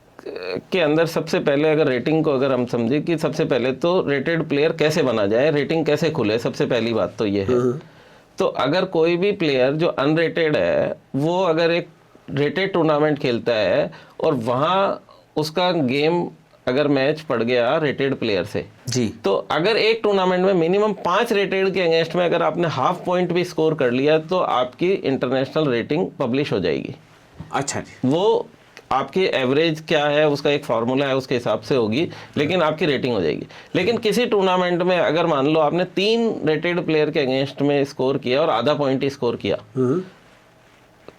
के अंदर सबसे पहले अगर रेटिंग को अगर हम समझे कि सबसे पहले तो रेटेड प्लेयर कैसे बना जाए, रेटिंग कैसे खुले, सबसे पहली बात तो ये है। तो अगर कोई भी प्लेयर जो अनरेटेड है वो अगर एक रेटेड टूर्नामेंट खेलता है और वहाँ उसका गेम अगर मैच पड़ गया रेटेड प्लेयर से जी, तो अगर एक टूर्नामेंट में मिनिमम 5 रेटेड के अगेंस्ट में अगर आपने हाफ पॉइंट भी स्कोर कर लिया तो आपकी इंटरनेशनल रेटिंग पब्लिश हो जाएगी। अच्छा जी, वो आपकी एवरेज क्या है उसका एक फार्मूला है, उसके हिसाब से होगी, लेकिन आपकी रेटिंग हो जाएगी। लेकिन किसी टूर्नामेंट में अगर मान लो आपने 3 रेटेड प्लेयर के अगेंस्ट में स्कोर किया और आधा पॉइंट ही स्कोर किया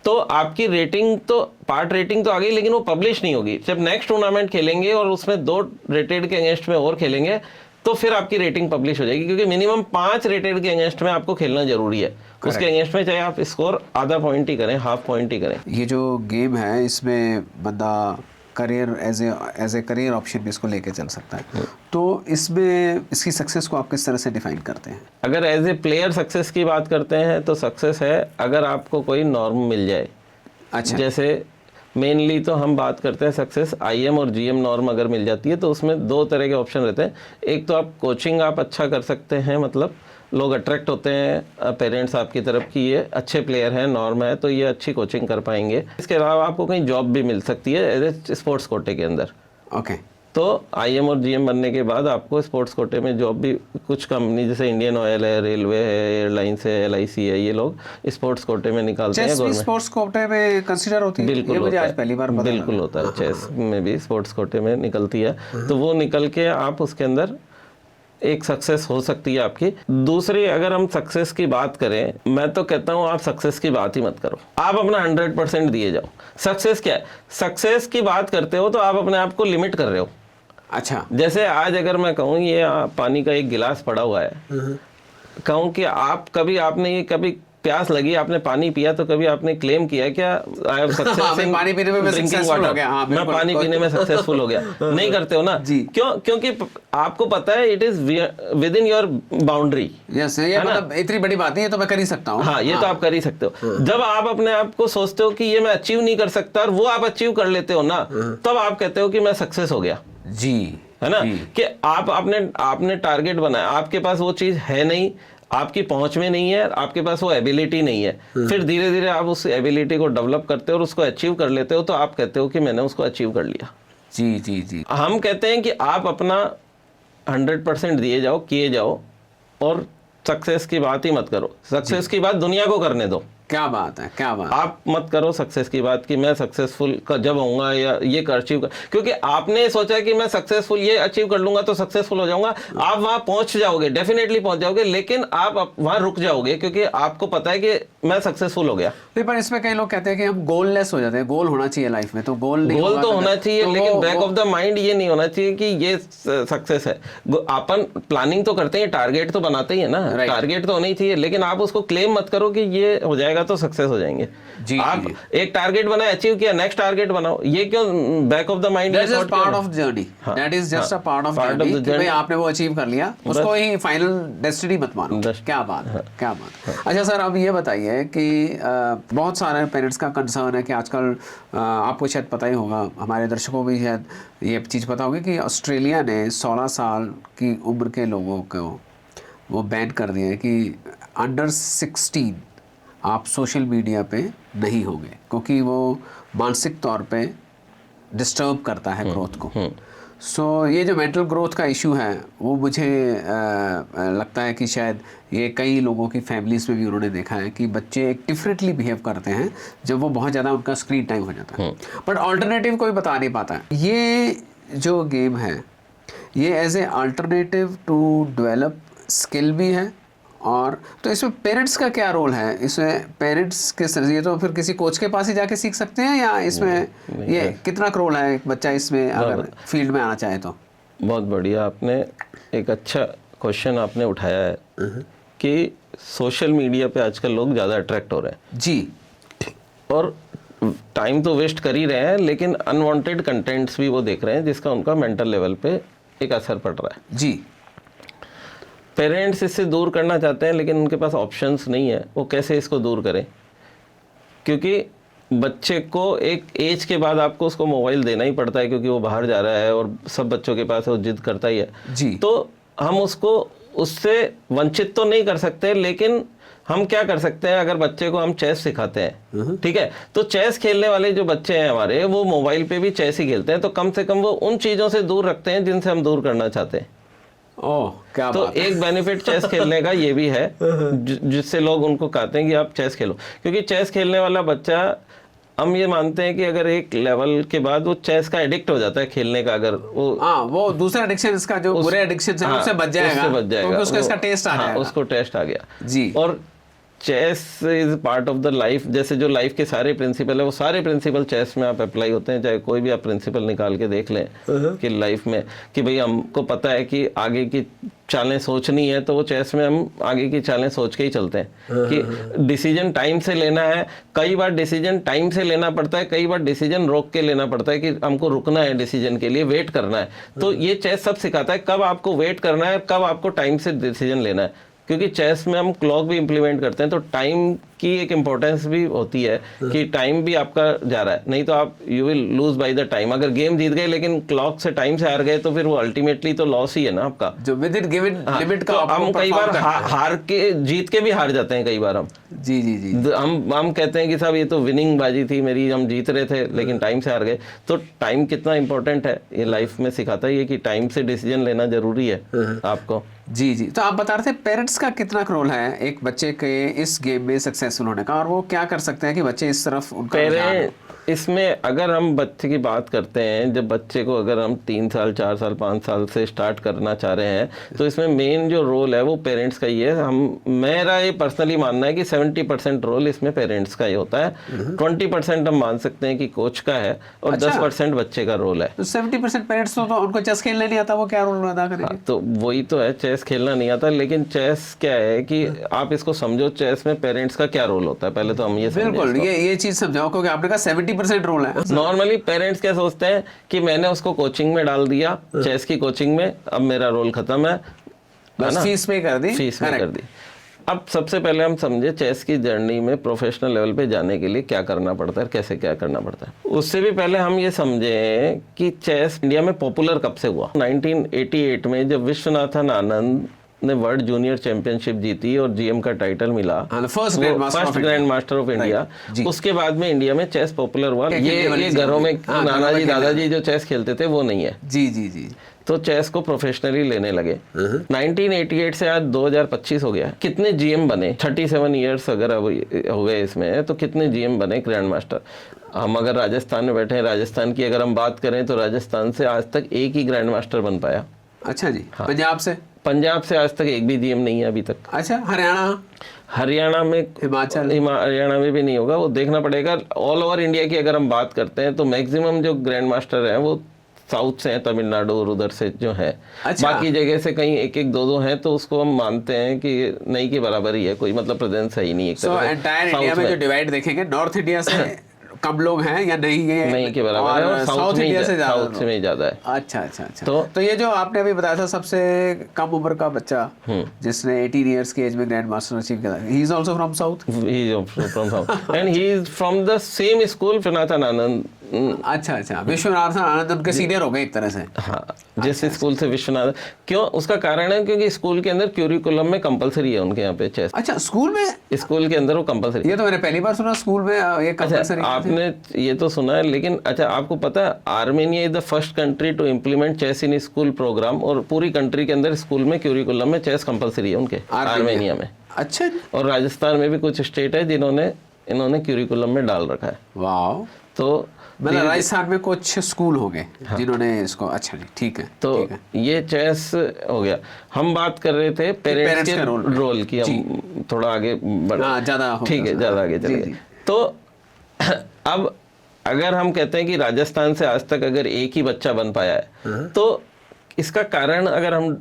तो आपकी रेटिंग तो पार्ट रेटिंग तो आ गई, लेकिन वो पब्लिश नहीं होगी। जब नेक्स्ट टूर्नामेंट खेलेंगे और उसमें 2 रेटेड के अगेंस्ट में और खेलेंगे तो फिर आपकी रेटिंग पब्लिश हो जाएगी, क्योंकि मिनिमम 5 रेटेड के अगेंस्ट में आपको खेलना जरूरी है। उसके अगेंस्ट में चाहे आप स्कोर आधा पॉइंट ही करें, हाफ पॉइंट ही करें। ये जो गेम है इसमें बंदा career as a career option भी इसको लेके चल सकता है, तो इसमें इसकी सक्सेस को आप किस तरह से डिफाइन करते हैं? अगर एज ए प्लेयर सक्सेस की बात करते हैं तो सक्सेस है अगर आपको कोई नॉर्म मिल जाए। अच्छा, जैसे मेनली तो हम बात करते हैं सक्सेस IM और GM नॉर्म अगर मिल जाती है तो उसमें 2 तरह के ऑप्शन रहते हैं। एक तो आप कोचिंग आप अच्छा कर सकते हैं, मतलब लोग अट्रैक्ट होते हैं पेरेंट्स आपकी तरफ कि ये अच्छे प्लेयर हैं, नॉर्म है तो ये अच्छी कोचिंग कर पाएंगे। इसके अलावा आपको कहीं जॉब भी मिल सकती है एज ए स्पोर्ट्स कोटे के अंदर। ओके, तो IM और GM बनने के बाद आपको स्पोर्ट्स कोटे में जॉब भी कुछ कंपनी जैसे इंडियन ऑयल है, रेलवे है, एयरलाइंस है, LIC है, ये लोग स्पोर्ट्स कोटे में निकालते हैं। चेस भी स्पोर्ट्स कोटे में कंसीडर होती है? बिल्कुल ये मुझे होता आज है, पहली बार पता बिल्कुल लगा। होता है। चेस में भी स्पोर्ट्स कोटे में निकलती है, तो वो निकल के आप उसके अंदर एक सक्सेस हो सकती है आपकी। दूसरी अगर हम सक्सेस की बात करें, मैं तो कहता हूँ आप सक्सेस की बात ही मत करो, आप अपना 100% दिए जाओ। सक्सेस क्या है? सक्सेस की बात करते हो तो आप अपने आप को लिमिट कर रहे हो। अच्छा, जैसे आज अगर मैं कहूँ ये पानी का एक गिलास पड़ा हुआ है, कहूँ कि आप कभी आपने ये कभी प्यास लगी आपने पानी पिया तो कभी आपने क्लेम किया क्या आई हैव सक्सेस इन पानी पीने में मैं ड्रिंकिंग सक्सेसफुल हो वाटर, गया? हाँ, मैं बिल्कुल। पानी पीने में सक्सेसफुल हो गया? नहीं करते हो ना जी। क्यों? क्योंकि आपको पता है it is with in your boundary. Yes, ये मतलब इतनी बड़ी बात नहीं है तो मैं कर ही सकता हूँ। हाँ, ये तो आप कर ही सकते हो। जब आप अपने आप को सोचते हो कि ये मैं अचीव नहीं कर सकता और वो आप अचीव कर लेते हो ना, तब आप कहते हो कि मैं सक्सेस हो गया, जी, है ना? जी। कि आपने टारगेट बनाया, आपके पास वो चीज है नहीं, आपकी पहुंच में नहीं है, आपके पास वो एबिलिटी नहीं है, फिर धीरे धीरे आप उस एबिलिटी को डेवलप करते हो और उसको अचीव कर लेते हो, तो आप कहते हो कि मैंने उसको अचीव कर लिया। जी जी जी, हम कहते हैं कि आप अपना 100% दिए जाओ, किए जाओ और सक्सेस की बात ही मत करो। सक्सेस की बात दुनिया को करने दो। क्या बात है, क्या बात। आप मत करो सक्सेस की बात कि मैं सक्सेसफुल जब होऊंगा या ये कर अचीव कर, क्योंकि आपने सोचा कि मैं सक्सेसफुल ये अचीव कर लूंगा तो सक्सेसफुल हो जाऊंगा। आप वहां पहुंच जाओगे, डेफिनेटली पहुंच जाओगे, लेकिन आप वहां रुक जाओगे क्योंकि आपको पता है कि मैं सक्सेसफुल हो गया। नहीं, पर इसमें कई लोग कहते हैं कि हम गोललेस हो जाते हैं। गोल होना चाहिए लाइफ में, तो गोल नहीं गोल होगा तो होना चाहिए, तो लेकिन बैक ऑफ द माइंड ये नहीं होना चाहिए कि ये सक्सेस है। अपन प्लानिंग तो करते हैं, टारगेट तो बनाते ही है ना, टारगेट तो होना ही चाहिए, लेकिन आप उसको क्लेम मत करो कि ये हो जाएगा तो सक्सेस हो जाएंगे। जी, आप जी। एक टारगेट बनाए, अचीव किया, नेक्स्ट टारगेट बनाओ। ये क्यों back of the mind? That is part of journey. That is just a part of journey. कि भाई आपने वो अचीव कर लिया, उसको ही फाइनल डेस्टिनी मत मानो। क्या बात है, क्या बात है। अच्छा सर, अब ये बताइए कि बहुत सारे पेरेंट्स का कंसर्न है कि आजकल आपको शायद पता ही होगा, हमारे दर्शकों को भी शायद ये चीज़ पता होगी कि ऑस्ट्रेलिया ने 16 साल की उम्र के लोगों को वो बैन कर दिया है कि अंडर 16 आप सोशल मीडिया पे नहीं होंगे, क्योंकि वो मानसिक तौर पे डिस्टर्ब करता है ग्रोथ को। सो ये जो मेंटल ग्रोथ का इशू है वो मुझे लगता है कि शायद ये कई लोगों की फैमिलीज में भी उन्होंने देखा है कि बच्चे डिफरेंटली बिहेव करते हैं जब वो बहुत ज़्यादा उनका स्क्रीन टाइम हो जाता है, बट ऑल्टरनेटिव कोई बता नहीं पाता। ये जो गेम है ये as a alternative to develop skill भी है, और तो इसमें पेरेंट्स का क्या रोल है? इसमें पेरेंट्स के जरिए तो फिर किसी कोच के पास ही जाके सीख सकते हैं, या इसमें ये कितना रोल है एक बच्चा इसमें अगर फील्ड में आना चाहे तो? बहुत बढ़िया, आपने एक अच्छा क्वेश्चन आपने उठाया है कि सोशल मीडिया पे आजकल लोग ज़्यादा अट्रैक्ट हो रहे हैं जी, और टाइम तो वेस्ट कर ही रहे हैं, लेकिन अनवांटेड कंटेंट्स भी वो देख रहे हैं जिसका उनका मेंटल लेवल पे एक असर पड़ रहा है। जी, पेरेंट्स इससे दूर करना चाहते हैं लेकिन उनके पास ऑप्शंस नहीं है, वो कैसे इसको दूर करें? क्योंकि बच्चे को एक एज के बाद आपको उसको मोबाइल देना ही पड़ता है, क्योंकि वो बाहर जा रहा है और सब बच्चों के पास है, वो जिद करता ही है जी। तो हम उसको उससे वंचित तो नहीं कर सकते, लेकिन हम क्या कर सकते हैं? अगर बच्चे को हम चेस सिखाते हैं, ठीक है, तो चेस खेलने वाले जो बच्चे हैं हमारे, वो मोबाइल पे भी चेस ही खेलते हैं, तो कम से कम वो उन चीज़ों से दूर रखते हैं जिनसे हम दूर करना चाहते हैं। ओह, क्या तो बात है। एक बेनिफिट चेस खेलने का ये भी है जिससे लोग उनको कहते हैं कि आप चेस खेलो, क्योंकि चेस खेलने वाला बच्चा, हम ये मानते हैं कि अगर एक लेवल के बाद वो चेस का एडिक्ट हो जाता है खेलने का, अगर वो दूसरा एडिक्शन, इसका जो बुरे एडिक्शन है उससे बच जाएगा, उससे बच जाएगा, क्योंकि उसका इसका टेस्ट आ जाएगा। उसको टेस्ट आ गया जी। और chess is part of the life, जैसे जो लाइफ के सारे प्रिंसिपल है वो सारे प्रिंसिपल चेस में आप अप्लाई होते हैं। चाहे कोई भी आप प्रिंसिपल निकाल के देख लें कि लाइफ में, कि भाई हमको पता है कि आगे की चालें सोचनी है, तो वो चेस में हम आगे की चालें सोच के ही चलते हैं कि डिसीजन टाइम से लेना है। कई बार डिसीजन टाइम से लेना पड़ता है, कई बार डिसीजन रोक के लेना पड़ता है कि हमको रुकना है डिसीजन के लिए, वेट करना है। तो ये चेस सब सिखाता है कब आपको वेट करना है, कब आपको टाइम से डिसीजन लेना है, क्योंकि चेस में हम क्लॉक भी इंप्लीमेंट करते हैं, तो टाइम की एक इम्पोर्टेंस भी होती है कि टाइम भी आपका जा रहा है, नहीं तो आप you will lose by the time. अगर गेम जीत गए लेकिन क्लॉक से टाइम से हार गए तो फिर वो अल्टीमेटली तो लॉस ही है ना आपका, जो विद इन गिवन लिमिट का। तो हम कई बार हार के जीत के भी हार जाते हैं कई बार हम। जी जी जी। हम कहते हैं कि साहब ये तो विनिंग बाजी थी मेरी, हम जीत रहे थे लेकिन टाइम से हार गए। तो टाइम कितना इंपॉर्टेंट है ये लाइफ में सिखाता है कि टाइम से डिसीजन लेना जरूरी है आपको। जी जी। तो आप बता रहे थे पेरेंट्स का कितना रोल है एक बच्चे के इस गेम में सक्सेसफुल होने का, और वो क्या कर सकते हैं कि बच्चे इस तरफ उनका पेरेंट इसमें, अगर हम बच्चे की बात करते हैं, जब बच्चे को अगर हम 3 साल 4 साल 5 साल से स्टार्ट करना चाह रहे हैं, तो इसमें मेन जो रोल है वो पेरेंट्स का ही है। मेरा ये पर्सनली मानना है कि 70% रोल इसमें पेरेंट्स का ही होता है, 20% हम मान सकते हैं कि कोच का है, और 10% बच्चे का रोल है। तो 70% पेरेंट्स तो उनको चेस खेलना नहीं आता, वो क्या रोल अदा करेंगे? तो वही तो है, चेस खेलना नहीं आता, लेकिन चेस क्या है कि आप इसको समझो, चेस में पेरेंट्स का क्या रोल होता है, पहले तो हम ये बिल्कुल ये चीज समझाओ, क्योंकि आपने कहा 70% रोल है। नॉर्मली पेरेंट्स क्या सोचते हैं कि मैंने उसको कोचिंग में डाल दिया, चेस की कोचिंग में, अब मेरा रोल खत्म है, बस फीस पे कर दी, फीस पे कर दी। अब सबसे पहले हम समझे चेस की जर्नी में प्रोफेशनल लेवल पे जाने के लिए क्या करना पड़ता है, कैसे क्या करना पड़ता है। उससे भी पहले हम ये समझे कि चेस इंडिया में पॉपुलर कब से हुआ। 1988 में जब विश्वनाथन आनंद ने वर्ल्ड जूनियर चैंपियनशिप जीती और जीएम का टाइटल मिला, first grand master of India, उसके बाद में इंडिया में चेस पॉपुलर हुआ। ये घरों में नाना जी दादाजी जो चेस खेलते थे वो नहीं है। जी जी जी। तो चेस को प्रोफेशनली लेने लगे। 1988 से आज 2025 हो गया, कितने जीएम बने? 37 ईयर्स अगर अब हो गए इसमें, तो कितने जीएम बने ग्रैंड मास्टर? हम अगर राजस्थान में बैठे हैं, राजस्थान की अगर हम बात करें तो राजस्थान से आज तक एक ही ग्रैंड मास्टर बन पाया। अच्छा जी। हाँ। पंजाब से आज तक एक भी जीएम नहीं है अभी तक। अच्छा। हरियाणा में, हिमाचल, हरियाणा में भी नहीं होगा, वो देखना पड़ेगा। ऑल ओवर इंडिया की अगर हम बात करते हैं तो मैक्सिमम जो ग्रैंड मास्टर हैं वो साउथ से हैं, तमिलनाडु और उधर से जो है। अच्छा। बाकी जगह से कहीं एक एक दो हैं, तो उसको हम मानते हैं कि नहीं के बराबर ही है, कोई मतलब प्रेजेंस है ही नहीं। एंटायर इंडिया में जो डिवाइड देखेंगे, नॉर्थ इंडिया से कम लोग हैं या नहीं के बराबर है, और साउथ इंडिया से ज्यादा है। अच्छा अच्छा अच्छा। तो ये जो आपने अभी बताया था सबसे कम उम्र का बच्चा जिसने 18 इयर्स की एज में ग्रैंड मास्टर अचीव किया, he is also from south, he is from south and he is from the same school Viswanathan Anand अच्छा अच्छा, विश्वनाथ आनंद उनके सीनियर हो गए एक तरह से। हाँ, जिस स्कूल से विश्वनाथ, क्यों उसका कारण है क्योंकि स्कूल के अंदर क्यूरिकुलम में कंपलसरी है उनके यहाँ पे चेस। अच्छा, स्कूल में? स्कूल के अंदर वो कंपलसरी। ये तो मैंने पहली बार सुना, स्कूल में ये कंपलसरी। अच्छा, आपने ये तो सुना है, लेकिन अच्छा आपको पता है Armenia is the first country to implement chess in school program, और पूरी कंट्री के अंदर स्कूल में क्यूरिकुलम में चेस कंपलसरी है उनके, आर्मेनिया में। अच्छा, और राजस्थान में भी कुछ स्टेट है जिन्होंने इन्होंने क्यूरिकुलम में डाल रखा है। वाह। तो मतलब राजस्थान में कुछ स्कूल हो गए जिन्होंने इसको। अच्छा जी, ठीक है। तो ठीक है। ये चेस हो गया। हम बात कर रहे थे पेरेंट्स के रोल की, हम थोड़ा आगे बढ़े, ज्यादा, ठीक है, ज्यादा आगे चले गए। तो अब अगर हम कहते हैं कि राजस्थान से आज तक अगर एक ही बच्चा बन पाया है, तो इसका कारण अगर हम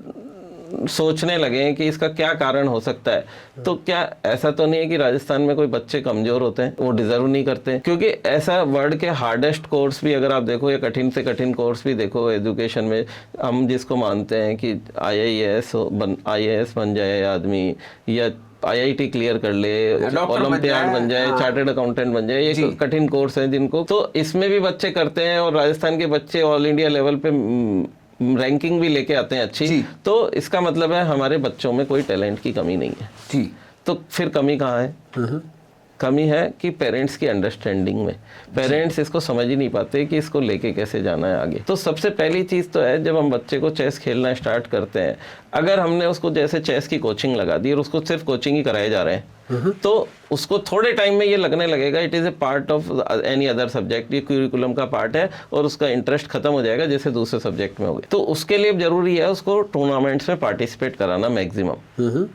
सोचने लगे कि इसका क्या कारण हो सकता है, तो क्या ऐसा तो नहीं है कि राजस्थान में कोई बच्चे कमजोर होते हैं, वो डिजर्व नहीं करते? क्योंकि ऐसा वर्ल्ड के हार्डेस्ट कोर्स भी अगर आप देखो, या कठिन से कठिन कोर्स भी देखो एजुकेशन में, हम जिसको मानते हैं कि आईएएस बन जाए आदमी, या आईआईटी क्लियर कर ले, ओलंपियाड बन जाए, चार्टर्ड अकाउंटेंट बन जाए, ये कठिन कोर्स है जिनको, तो इसमें भी बच्चे करते हैं, और राजस्थान के बच्चे ऑल इंडिया लेवल पे रैंकिंग भी लेके आते हैं अच्छी। तो इसका मतलब है हमारे बच्चों में कोई टैलेंट की कमी नहीं है जी। तो फिर कमी कहाँ है? कमी है कि पेरेंट्स की अंडरस्टैंडिंग में। पेरेंट्स इसको समझ ही नहीं पाते कि इसको लेके कैसे जाना है आगे। तो सबसे पहली चीज़ तो है, जब हम बच्चे को चेस खेलना स्टार्ट करते हैं, अगर हमने उसको जैसे चेस की कोचिंग लगा दी और उसको सिर्फ कोचिंग ही कराए जा रहे हैं, तो उसको थोड़े टाइम में ये लगने लगेगा it is a part of any other subject, ये क्यूरिकुलम का पार्ट है, और उसका इंटरेस्ट खत्म हो जाएगा जैसे दूसरे सब्जेक्ट में हो गया। तो उसके लिए जरूरी है उसको टूर्नामेंट्स में पार्टिसिपेट कराना मैक्सिमम।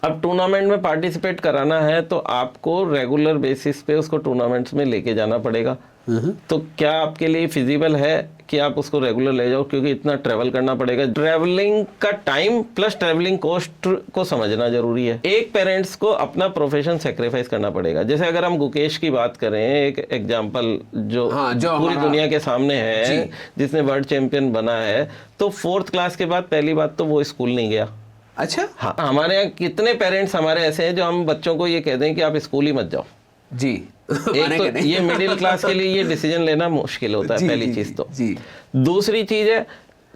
अब टूर्नामेंट में पार्टिसिपेट कराना है तो आपको रेगुलर बेसिस पे उसको टूर्नामेंट्स में लेके जाना पड़ेगा। तो क्या आपके लिए फिजिबल है कि आप उसको रेगुलर ले जाओ? क्योंकि इतना ट्रैवल करना पड़ेगा, ट्रैवलिंग का टाइम प्लस ट्रैवलिंग कॉस्ट को समझना जरूरी है। एक पेरेंट्स को अपना प्रोफेशन सेक्रीफाइस करना पड़ेगा। जैसे अगर हम गुकेश की बात करें, एक एग्जांपल जो पूरी दुनिया के सामने है, जिसने वर्ल्ड चैंपियन बना है, तो 4th क्लास के बाद पहली बात तो वो स्कूल नहीं गया। अच्छा, हाँ, हमारे यहाँ कितने पेरेंट्स हमारे ऐसे हैं जो हम बच्चों को ये कह दें कि आप स्कूल ही मत जाओ जी। एक तो ये मिडिल क्लास के लिए ये डिसीजन लेना मुश्किल होता है, पहली चीज तो। दूसरी चीज है,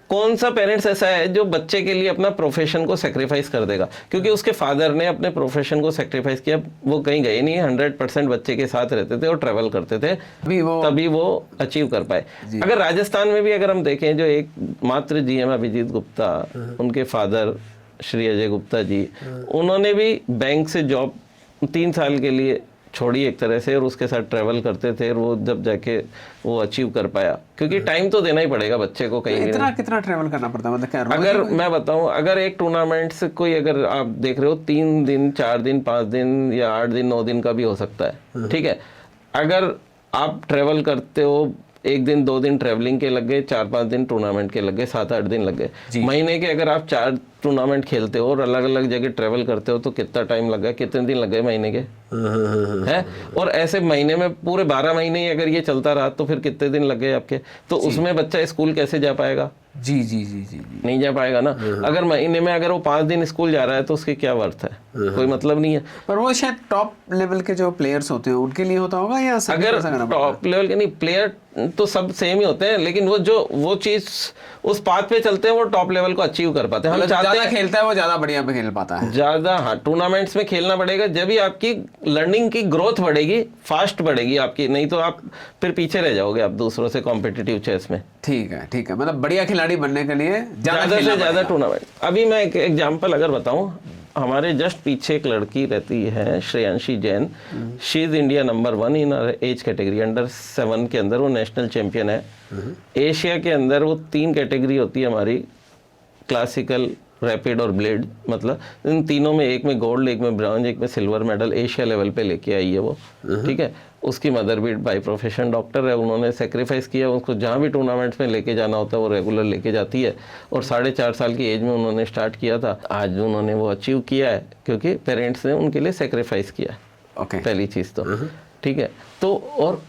कौन सा पेरेंट्स ऐसा है जो बच्चे के लिए अपना प्रोफेशन को सेक्रीफाइस कर देगा? क्योंकि उसके फादर ने अपने प्रोफेशन को सेक्रीफाइस किया, वो कहीं गए नहीं, 100% बच्चे के साथ रहते थे और ट्रैवल करते थे, तभी वो अचीव कर पाए। अगर राजस्थान में भी अगर हम देखें, जो एक मात्र जीएम अभिजीत गुप्ता, उनके फादर श्री अजय गुप्ता जी, उन्होंने भी बैंक से जॉब 3 साल के लिए छोड़ी एक तरह से, और उसके साथ ट्रैवल करते थे, और वो जब जाके वो अचीव कर पाया, क्योंकि टाइम तो देना ही पड़ेगा बच्चे को कहीं। कितना ट्रैवल करना पड़ता है? मतलब क्या अगर मैं बताऊं, अगर एक टूर्नामेंट से कोई, अगर आप देख रहे हो 3 दिन 4 दिन 5 दिन या 8 दिन 9 दिन का भी हो सकता है, ठीक है। अगर आप ट्रैवल करते हो, 1 दिन 2 दिन ट्रैवलिंग के लग गए, 4-5 दिन टूर्नामेंट के लग गए, 7-8 दिन लग गए। महीने के अगर आप 4 टूर्नामेंट खेलते हो और अलग अलग जगह ट्रैवल करते हो, तो कितना टाइम लग गया, कितने दिन लग गए महीने के है? और ऐसे महीने में पूरे 12 महीने ही अगर ये चलता रहा, तो फिर कितने दिन लग गए आपके? तो उसमें बच्चा स्कूल कैसे जा पाएगा? जी जी जी जी नहीं जा पाएगा ना। अगर महीने में अगर वो 5 दिन स्कूल जा रहा है, तो उसकी क्या वर्थ है? कोई मतलब नहीं है। पर वो शायद टॉप लेवल के जो प्लेयर्स होते हैं उनके लिए होता होगा, या अगर टॉप लेवल के नहीं, प्लेयर तो सब सेम ही होते हैं, लेकिन वो चीज उस पाथ पे चलते हैं, वो टॉप लेवल को अचीव कर पाते हैं। हम चाहते हैं खेलता है वो ज्यादा बढ़िया पे खेल पाता है, ज्यादा। हाँ, टूर्नामेंट्स में खेलना पड़ेगा, जब ही आपकी लर्निंग की ग्रोथ बढ़ेगी, फास्ट बढ़ेगी आपकी, नहीं तो आप फिर पीछे रह जाओगे आप दूसरों से कॉम्पिटिटिव चेस में। ठीक है, ठीक है। मतलब बढ़िया खिलाड़ी बनने के लिए ज्यादा से ज्यादा टूर्नामेंट। अभी मैं एक एग्जांपल अगर बताऊं, हमारे जस्ट पीछे एक लड़की रहती है, Shreyanshi Jain. She is India number 1 in age category, under 7 के अंदर वो नेशनल चैंपियन है। एशिया के अंदर वो 3 कैटेगरी होती है हमारी, क्लासिकल, रैपिड और ब्लेड, मतलब इन तीनों में, एक में गोल्ड, एक में ब्रॉन्ज, एक में सिल्वर मेडल एशिया लेवल पे लेके आई है वो, ठीक है। उसकी मदर भी बाय प्रोफेशन डॉक्टर है, उन्होंने सेक्रीफाइस किया, उसको जहाँ भी टूर्नामेंट्स में लेके जाना होता है वो रेगुलर लेके जाती है, और 4.5 साल की एज में उन्होंने स्टार्ट किया था। आज उन्होंने वो अचीव किया है क्योंकि पेरेंट्स ने उनके लिए सेक्रीफाइस किया। पहली चीज़ तो ठीक है। तो और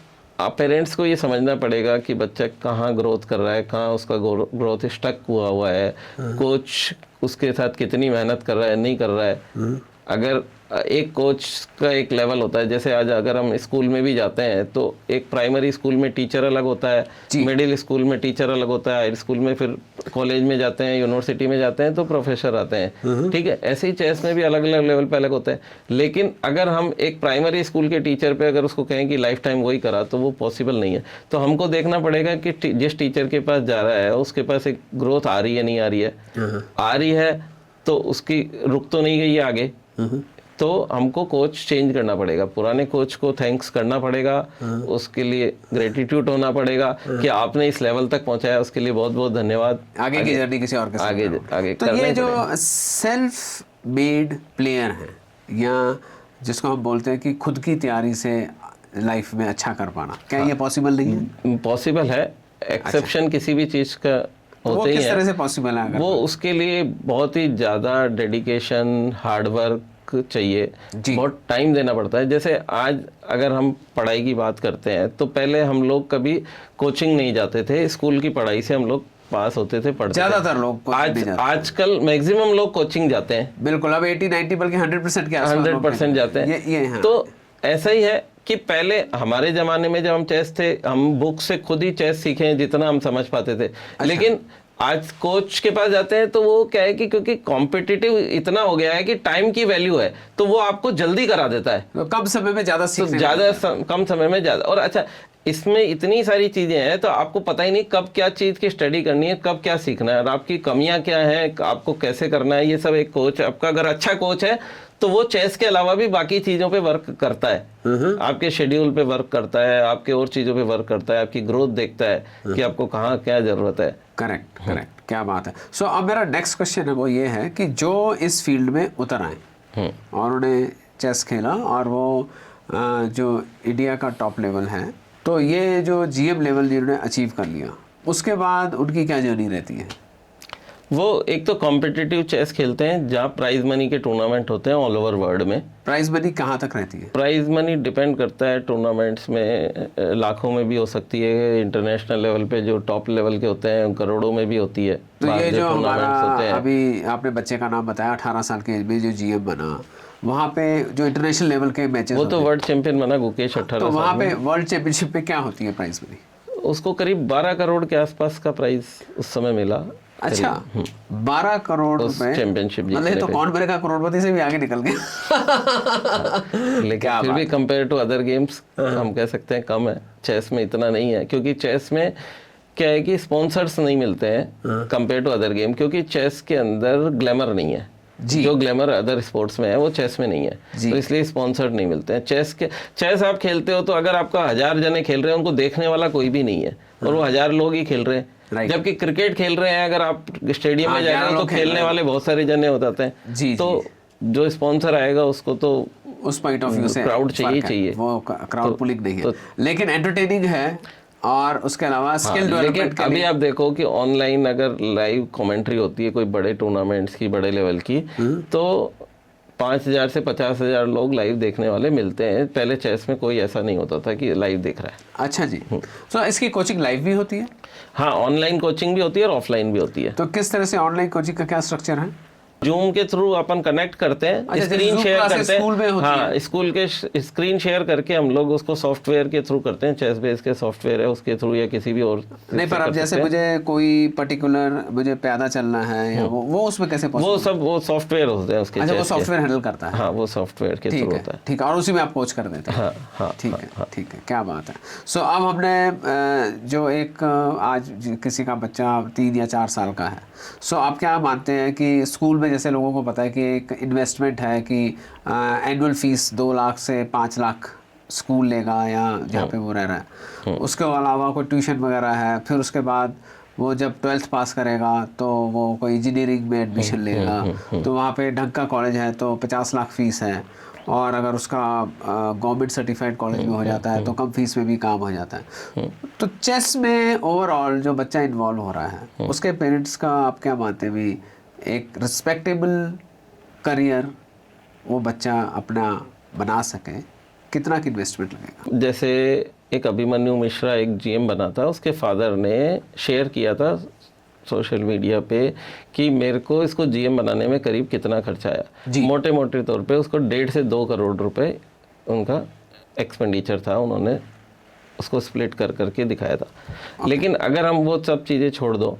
पेरेंट्स को ये समझना पड़ेगा कि बच्चा कहाँ ग्रोथ कर रहा है, कहाँ उसका ग्रोथ स्टक हुआ है, कोच उसके साथ कितनी मेहनत कर रहा है, नहीं कर रहा है। अगर एक कोच का एक लेवल होता है। जैसे आज अगर हम स्कूल में भी जाते हैं तो एक प्राइमरी स्कूल में टीचर अलग होता है, मिडिल स्कूल में टीचर अलग होता है, हाई स्कूल में, फिर कॉलेज में जाते हैं, यूनिवर्सिटी में जाते हैं तो प्रोफेसर आते हैं। ठीक है, ऐसे ही चेस में भी अलग अलग लेवल पे अलग होते हैं। लेकिन अगर हम एक प्राइमरी स्कूल के टीचर पे अगर उसको कहें कि लाइफ टाइम वही करा तो वो पॉसिबल नहीं है। तो हमको देखना पड़ेगा कि जिस टीचर के पास जा रहा है उसके पास एक ग्रोथ आ रही है, नहीं आ रही है। आ रही है तो उसकी रुक तो नहीं गई है आगे, तो हमको कोच चेंज करना पड़ेगा। पुराने कोच को थैंक्स करना पड़ेगा, उसके लिए ग्रेटिट्यूड होना पड़ेगा कि आपने इस लेवल तक पहुंचाया, उसके लिए बहुत बहुत धन्यवाद। आगे की जर्नी किसी और के साथ आगे तो ये जो सेल्फ मेड प्लेयर है या जिसको हम बोलते हैं कि खुद की तैयारी से लाइफ में अच्छा कर पाना, क्या ये पॉसिबल नहीं है? पॉसिबल है। एक्सेप्शन किसी भी चीज का होते ही है। किस तरह से पॉसिबल है? वो उसके लिए बहुत ही ज्यादा डेडिकेशन, हार्डवर्क चाहिए, बहुत टाइम देना पड़ता है। जैसे आज अगर हम पढ़ाई की बात करते हैं तो पहले हम लोग कभी कोचिंग नहीं जाते थे, स्कूल की पढ़ाई से हम लोग पास होते थे, पढ़ते ज्यादातर लोग आजकल मैक्सिमम लोग कोचिंग जाते हैं। बिल्कुल, अब 80-90 बल्कि 100% के आसपास 100% जाते हैं। ये है। तो ऐसा ही है कि पहले हमारे जमाने में जब हम चेस थे, हम बुक से खुद ही चेस सीखे हैं जितना हम समझ पाते थे। लेकिन आज कोच के पास जाते हैं तो वो क्या है कि क्योंकि कॉम्पिटिटिव इतना हो गया है कि टाइम की वैल्यू है, तो वो आपको जल्दी करा देता है, तो कम समय में ज्यादा सीखने, कम समय में ज्यादा। और अच्छा, इसमें इतनी सारी चीजें हैं तो आपको पता ही नहीं कब क्या चीज की स्टडी करनी है, कब क्या सीखना है, और आपकी कमियां क्या हैं, आपको कैसे करना है, ये सब एक कोच, आपका अगर अच्छा कोच है तो वो चेस के अलावा भी बाकी चीजों पे वर्क करता है, आपके शेड्यूल पे वर्क करता है, आपके और चीजों पे वर्क करता है, आपकी ग्रोथ देखता है कि आपको कहाँ क्या जरूरत है। करेक्ट, क्या बात है। सो अब मेरा नेक्स्ट क्वेश्चन है वो ये है कि जो इस फील्ड में उतर आए और उन्हें चेस खेला और वो जो इंडिया का टॉप लेवल है, तो ये जो जीएम लेवल जिन्होंने अचीव कर लिया, उसके बाद उनकी क्या जर्नी रहती है? वो एक तो कॉम्पिटिटिव चेस खेलते हैं जहाँ प्राइज मनी के टूर्नामेंट होते हैं ऑल ओवर वर्ल्ड में। प्राइज मनी कहाँ तक रहती है? प्राइज मनी डिपेंड करता है, टूर्नामेंट्स में लाखों में भी हो सकती है, इंटरनेशनल लेवल पे जो टॉप लेवल के होते हैं करोड़ों में भी होती है। तो ये जो हमारा अभी आपने बच्चे का नाम बताया 18 साल के एज में जो जीएम बना, वहाँ पे जो इंटरनेशनल लेवल के मैचेस, वो तो वर्ल्ड चैंपियन बना गुकेश 18 तो वहाँ पे वर्ल्ड चैंपियनशिप पे क्या होती है प्राइज मनी? उसको करीब 12 करोड़ के आसपास का प्राइज उस समय मिला। अच्छा, 12 करोड़ रुपए चैंपियनशिप, मतलब तो कौन बनेगा करोड़पति से भी आगे निकल गया। लेकिन फिर भी कंपेयर टू अदर गेम्स हम कह सकते हैं कम है। चेस में इतना नहीं है, क्योंकि चेस में क्या है कि स्पॉन्सर्स नहीं मिलते हैं कंपेयर टू अदर गेम, क्योंकि चेस के अंदर ग्लैमर नहीं है। जो ग्लैमर अदर स्पोर्ट्स में है वो चेस में नहीं है, तो इसलिए स्पॉन्सर्ड नहीं मिलते हैं। चेस आप खेलते हो तो अगर आपका 1000 जने खेल रहे हैं, उनको देखने वाला कोई भी नहीं है और वो 1000 लोग ही खेल रहे हैं। जबकि क्रिकेट खेल रहे हैं, अगर आप स्टेडियम में जा रहे हो तो खेलने वाले बहुत सारे जने हो जाते हैं। तो जो स्पॉन्सर आएगा उसको तो उस पॉइंट ऑफ व्यू से क्राउड चाहिए, वो क्राउड पुलिंग नहीं है, लेकिन एंटरटेनिंग है और उसके अलावा स्किल डेवलपमेंट के लिए। अभी आप देखो कि ऑनलाइन अगर लाइव कमेंट्री होती है कोई बड़े टूर्नामेंट्स की, बड़े लेवल की, तो 5000 से 50,000 लोग लाइव देखने वाले मिलते हैं। पहले चेस में कोई ऐसा नहीं होता था कि लाइव देख रहा है। अच्छा जी, तो इसकी कोचिंग लाइव भी होती है? हाँ, ऑनलाइन कोचिंग भी होती है और ऑफलाइन भी होती है। तो किस तरह से ऑनलाइन कोचिंग का क्या स्ट्रक्चर है? जूम के थ्रू अपन कनेक्ट करते हैं, स्क्रीन शेयर करते हैं। हाँ, स्कूल के स्क्रीन शेयर करके हम लोग उसको सॉफ्टवेयर के थ्रू करते हैं, चेस बेस के सॉफ्टवेयर है उसके थ्रू या किसी भी और नहीं। पर अब जैसे मुझे कोई पर्टिकुलर मुझे प्यादा चलना है या वो उसमें कैसे पॉसिबल? वो सॉफ्टवेयर होते हैं उसके। अच्छा, वो सॉफ्टवेयर हैंडल करता है? हाँ, वो सॉफ्टवेयर के थ्रू होता है। ठीक है, और उसी में आप कोच कर देते हैं? हाँ, ठीक है, क्या बात है। सो अब हमने जो एक आज किसी का बच्चा 3 या 4 साल का है, सो आप क्या मानते हैं कि स्कूल में जैसे लोगों को पता है कि एक इन्वेस्टमेंट है कि एनुअल फीस 2 लाख से 5 लाख स्कूल लेगा या जहाँ पे वो रह रहा है, उसके अलावा कोई ट्यूशन वगैरह है, फिर उसके बाद वो जब 12th पास करेगा तो वो कोई इंजीनियरिंग में एडमिशन लेगा, तो वहाँ पे ढंग का कॉलेज है तो 50 लाख फीस है, और अगर उसका गवर्नमेंट सर्टिफाइड कॉलेज में हो जाता है तो कम फीस में भी काम हो जाता है। तो चेस में ओवरऑल जो बच्चा इन्वॉल्व हो रहा है, उसके पेरेंट्स का आप क्या मानते हैं भी एक रिस्पेक्टेबल करियर वो बच्चा अपना बना सके, कितना की इन्वेस्टमेंट लगेगा? जैसे एक अभिमन्यु मिश्रा एक जीएम बना था, उसके फादर ने शेयर किया था सोशल मीडिया पे कि मेरे को इसको जीएम बनाने में करीब कितना खर्चा आया। मोटे मोटे तौर पे उसको 1.5 से 2 करोड़ रुपए उनका एक्सपेंडिचर था, उन्होंने उसको स्प्लिट कर करके दिखाया था। लेकिन अगर हम वो सब चीज़ें छोड़ दो,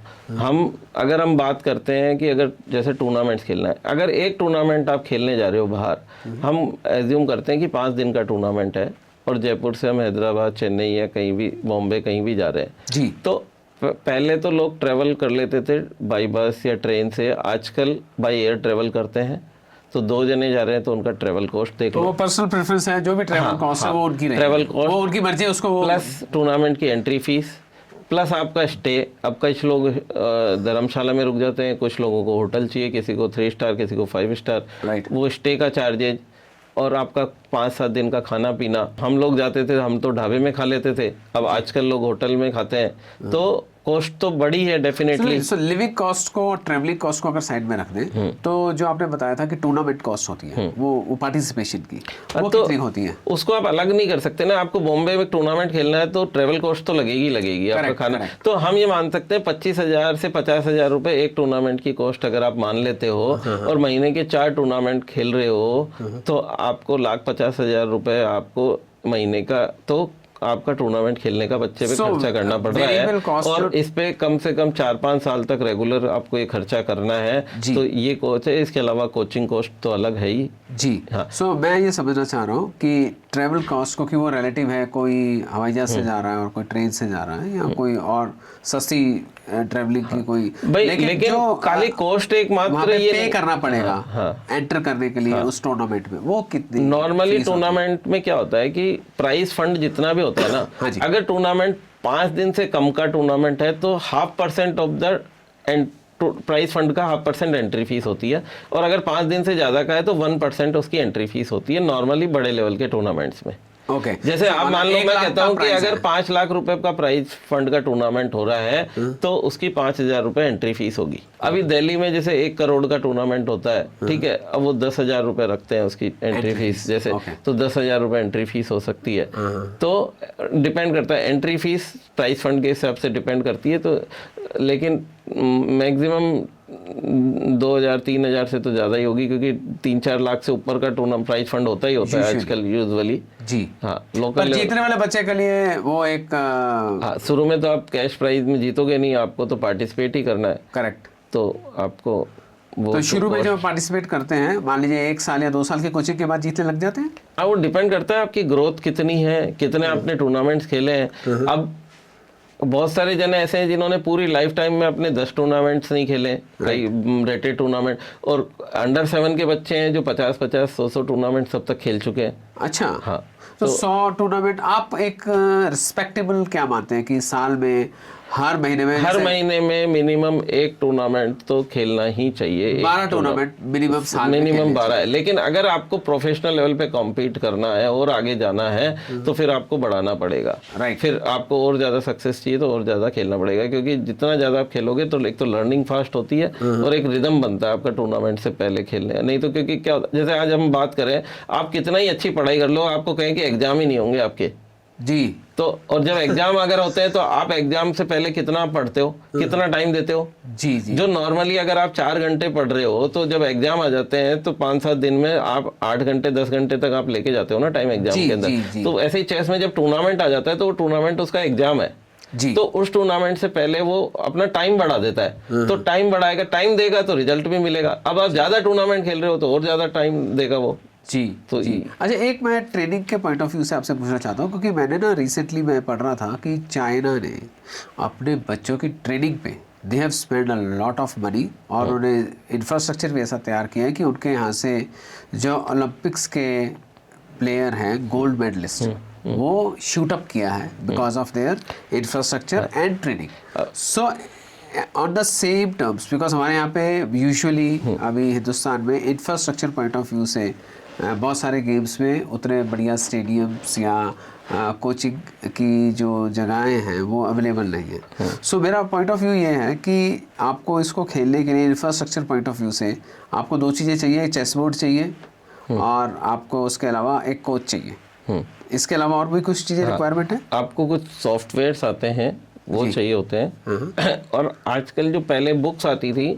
अगर हम बात करते हैं कि अगर जैसे टूर्नामेंट्स खेलना है, अगर एक टूर्नामेंट आप खेलने जा रहे हो बाहर, हम एज्यूम करते हैं कि 5 दिन का टूर्नामेंट है और जयपुर से हम हैदराबाद, चेन्नई या कहीं भी, बॉम्बे कहीं भी जा रहे हैं जी, तो पहले तो लोग ट्रेवल कर लेते थे बाई बस या ट्रेन से, आजकल बाई एयर ट्रेवल करते हैं। तो 2 जने जा रहे हैं तो उनका ट्रेवल कॉस्ट देख लो। तो वो पर्सनल प्रेफरेंस है, जो भी ट्रैवल कॉस्ट है वो उनकी रहेगी, ट्रैवल कॉस्ट वो उनकी मर्जी है, उसको वो प्लस टूर्नामेंट की एंट्री फीस प्लस आपका स्टे। अब कुछ लोग धर्मशाला में रुक जाते हैं, कुछ लोगों को होटल चाहिए, किसी को 3 स्टार, किसी को 5 स्टार, राइट। वो स्टे का चार्जेज और आपका 5-7 दिन का खाना पीना। हम लोग जाते थे, हम तो ढाबे में खा लेते थे, अब आजकल लोग होटल में खाते हैं, तो कॉस्ट तो बड़ी है डेफिनेटली। सो लिविंग कॉस्ट को, ट्रैवलिंग कॉस्ट को अगर साइड में रख दें, तो जो आपने बताया था कि टूर्नामेंट कॉस्ट होती है, वो पार्टिसिपेशन की, वो तो कितनी होती है? उसको आप अलग नहीं कर सकते ना। आपको बॉम्बे में टूर्नामेंट खेलना है तो ट्रेवल कॉस्ट तो लगेगी आपका खाना। तो हम ये मान सकते हैं 25,000 से 50,000 रुपए एक टूर्नामेंट की कॉस्ट अगर आप मान लेते हो और महीने के 4 टूर्नामेंट खेल रहे हो तो आपको 1,50,000 रुपए आपको महीने का तो आपका टूर्नामेंट खेलने का बच्चे पे खर्चा करना पड़ रहा है। और इस पे कम से कम 4-5 साल तक रेगुलर आपको ये खर्चा करना है। तो ये कोच है, इसके अलावा कोचिंग कॉस्ट तो अलग है ही जी। हाँ। सो मैं ये समझना चाह रहा हूँ कि ट्रैवल कॉस्ट क्योंकि वो रिलेटिव है, कोई हवाई जहाज से जा रहा है और कोई ट्रेन से जा रहा है या कोई और सस्ती ट्रैवलिंग की कोई, लेकिन खाली कॉस्ट एक मात्र ये पे करना पड़ेगा एंटर करने के लिए उस टूर्नामेंट में, वो कितनी? नॉर्मली टूर्नामेंट में क्या होता है कि प्राइस फंड जितना भी होता है ना, अगर टूर्नामेंट 5 दिन से कम का टूर्नामेंट है तो 0.5% ऑफ द प्राइस फंड का 0.5% एंट्री फीस होती है, और अगर 5 दिन से ज्यादा का है तो 1% उसकी एंट्री फीस होती है नॉर्मली बड़े लेवल के टूर्नामेंट्स में। ओके। जैसे आप मान लो, मैं कहता हूँ कि अगर 5 लाख रुपए का प्राइस फंड का टूर्नामेंट हो रहा है तो उसकी 5,000 रुपए एंट्री फीस होगी। अभी दिल्ली में जैसे 1 करोड़ का टूर्नामेंट होता है, ठीक है, अब वो 10,000 रुपए रखते हैं उसकी एंट्री फीस जैसे, तो 10,000 रुपए एंट्री फीस हो सकती है। तो डिपेंड करता है, एंट्री फीस प्राइस फंड के हिसाब से डिपेंड करती है। तो लेकिन मैक्सिमम 2,000-3,000 से तो ज्यादा ही होगी, क्योंकि 3-4 लाख से ऊपर का टूर्नामेंट प्राइस फंड होता ही होता है आजकल यूजुअली जी। हाँ, पर लोकल जीतने वाले बच्चे के लिए वो एक हाँ, शुरू में तो आप कैश प्राइज में जीतोगे नहीं, आपको तो पार्टिसिपेट ही करना है। करेक्ट। तो आपको वो तो शुरू में जब पार्टिसिपेट करते हैं, मान लीजिए 1 साल या 2 साल की कोचिंग के बाद जीतने लग जाते हैं। हाँ, वो डिपेंड करता है आपकी ग्रोथ कितनी है, कितने आपने टूर्नामेंट्स खेले हैं। अब बहुत सारे जन ऐसे हैं जिन्होंने पूरी लाइफ टाइम में अपने 10 टूर्नामेंट्स नहीं खेले, कई रेटेड टूर्नामेंट, और अंडर 7 के बच्चे हैं जो 50-50, 100-100 टूर्नामेंट सब तक खेल चुके हैं। अच्छा। हाँ, तो 100 टूर्नामेंट आप एक रिस्पेक्टेबल क्या मानते हैं कि साल में हर महीने में मिनिमम 1 टूर्नामेंट तो खेलना ही चाहिए। 12 टूर्नामेंट मिनिमम साल में, मिनिमम 12 है। लेकिन अगर आपको प्रोफेशनल लेवल पे कॉम्पीट करना है और आगे जाना है तो फिर आपको बढ़ाना पड़ेगा। फिर आपको और ज्यादा सक्सेस चाहिए तो और ज्यादा खेलना पड़ेगा, क्योंकि जितना ज्यादा आप खेलोगे तो एक तो लर्निंग फास्ट होती है और एक रिदम बनता है आपका टूर्नामेंट से पहले खेलने। नहीं तो क्योंकि क्या होता है, जैसे आज हम बात करें, आप कितना ही अच्छी पढ़ाई कर लो, आपको कहें कि एग्जाम ही नहीं होंगे आपके जी। तो, और जब एग्जाम अगर होते हैं तो आप एग्जाम से पहले कितना पढ़ते हो, कितना टाइम देते हो? जी जी। जो नॉर्मली अगर आप 4 घंटे पढ़ रहे हो तो जब एग्जाम आ जाते हैं तो 5-7 दिन में आप 8 घंटे 10 घंटे तक आप लेके जाते हो ना टाइम एग्जाम के अंदर। तो ऐसे ही चेस में जब टूर्नामेंट आ जाता है तो वो टूर्नामेंट उसका एग्जाम है जी। तो उस टूर्नामेंट से पहले वो अपना टाइम बढ़ा देता है। तो टाइम बढ़ाएगा, टाइम देगा तो रिजल्ट भी मिलेगा। अब आप ज्यादा टूर्नामेंट खेल रहे हो तो और ज्यादा टाइम देगा वो जी। तो जी। अच्छा, एक मैं ट्रेनिंग के पॉइंट ऑफ व्यू से आपसे पूछना चाहता हूँ, क्योंकि मैंने ना रिसेंटली मैं पढ़ रहा था कि चाइना ने अपने बच्चों की ट्रेनिंग पे they have spend a lot of money, और उन्हें इंफ्रास्ट्रक्चर भी ऐसा तैयार किया है कि उनके यहाँ से जो ओलंपिक्स के प्लेयर हैं, गोल्ड मेडलिस्ट, वो शूट अप किया है because of their infrastructure and training. So on the same terms, because हमारे यहाँ पे यूजुअली अभी हिंदुस्तान में इंफ्रास्ट्रक्चर पॉइंट ऑफ व्यू से बहुत सारे गेम्स में उतने बढ़िया स्टेडियम्स या कोचिंग की जो जगहें हैं वो अवेलेबल नहीं है। सो मेरा पॉइंट ऑफ व्यू ये है कि आपको इसको खेलने के लिए इंफ्रास्ट्रक्चर पॉइंट ऑफ व्यू से आपको 2 चीज़ें चाहिए, एक चेस बोर्ड चाहिए और आपको उसके अलावा एक कोच चाहिए। इसके अलावा और भी कुछ चीज़ें रिक्वायरमेंट है? आपको कुछ सॉफ्टवेयर्स आते हैं वो चाहिए होते हैं। और आजकल जो पहले बुक्स आती थी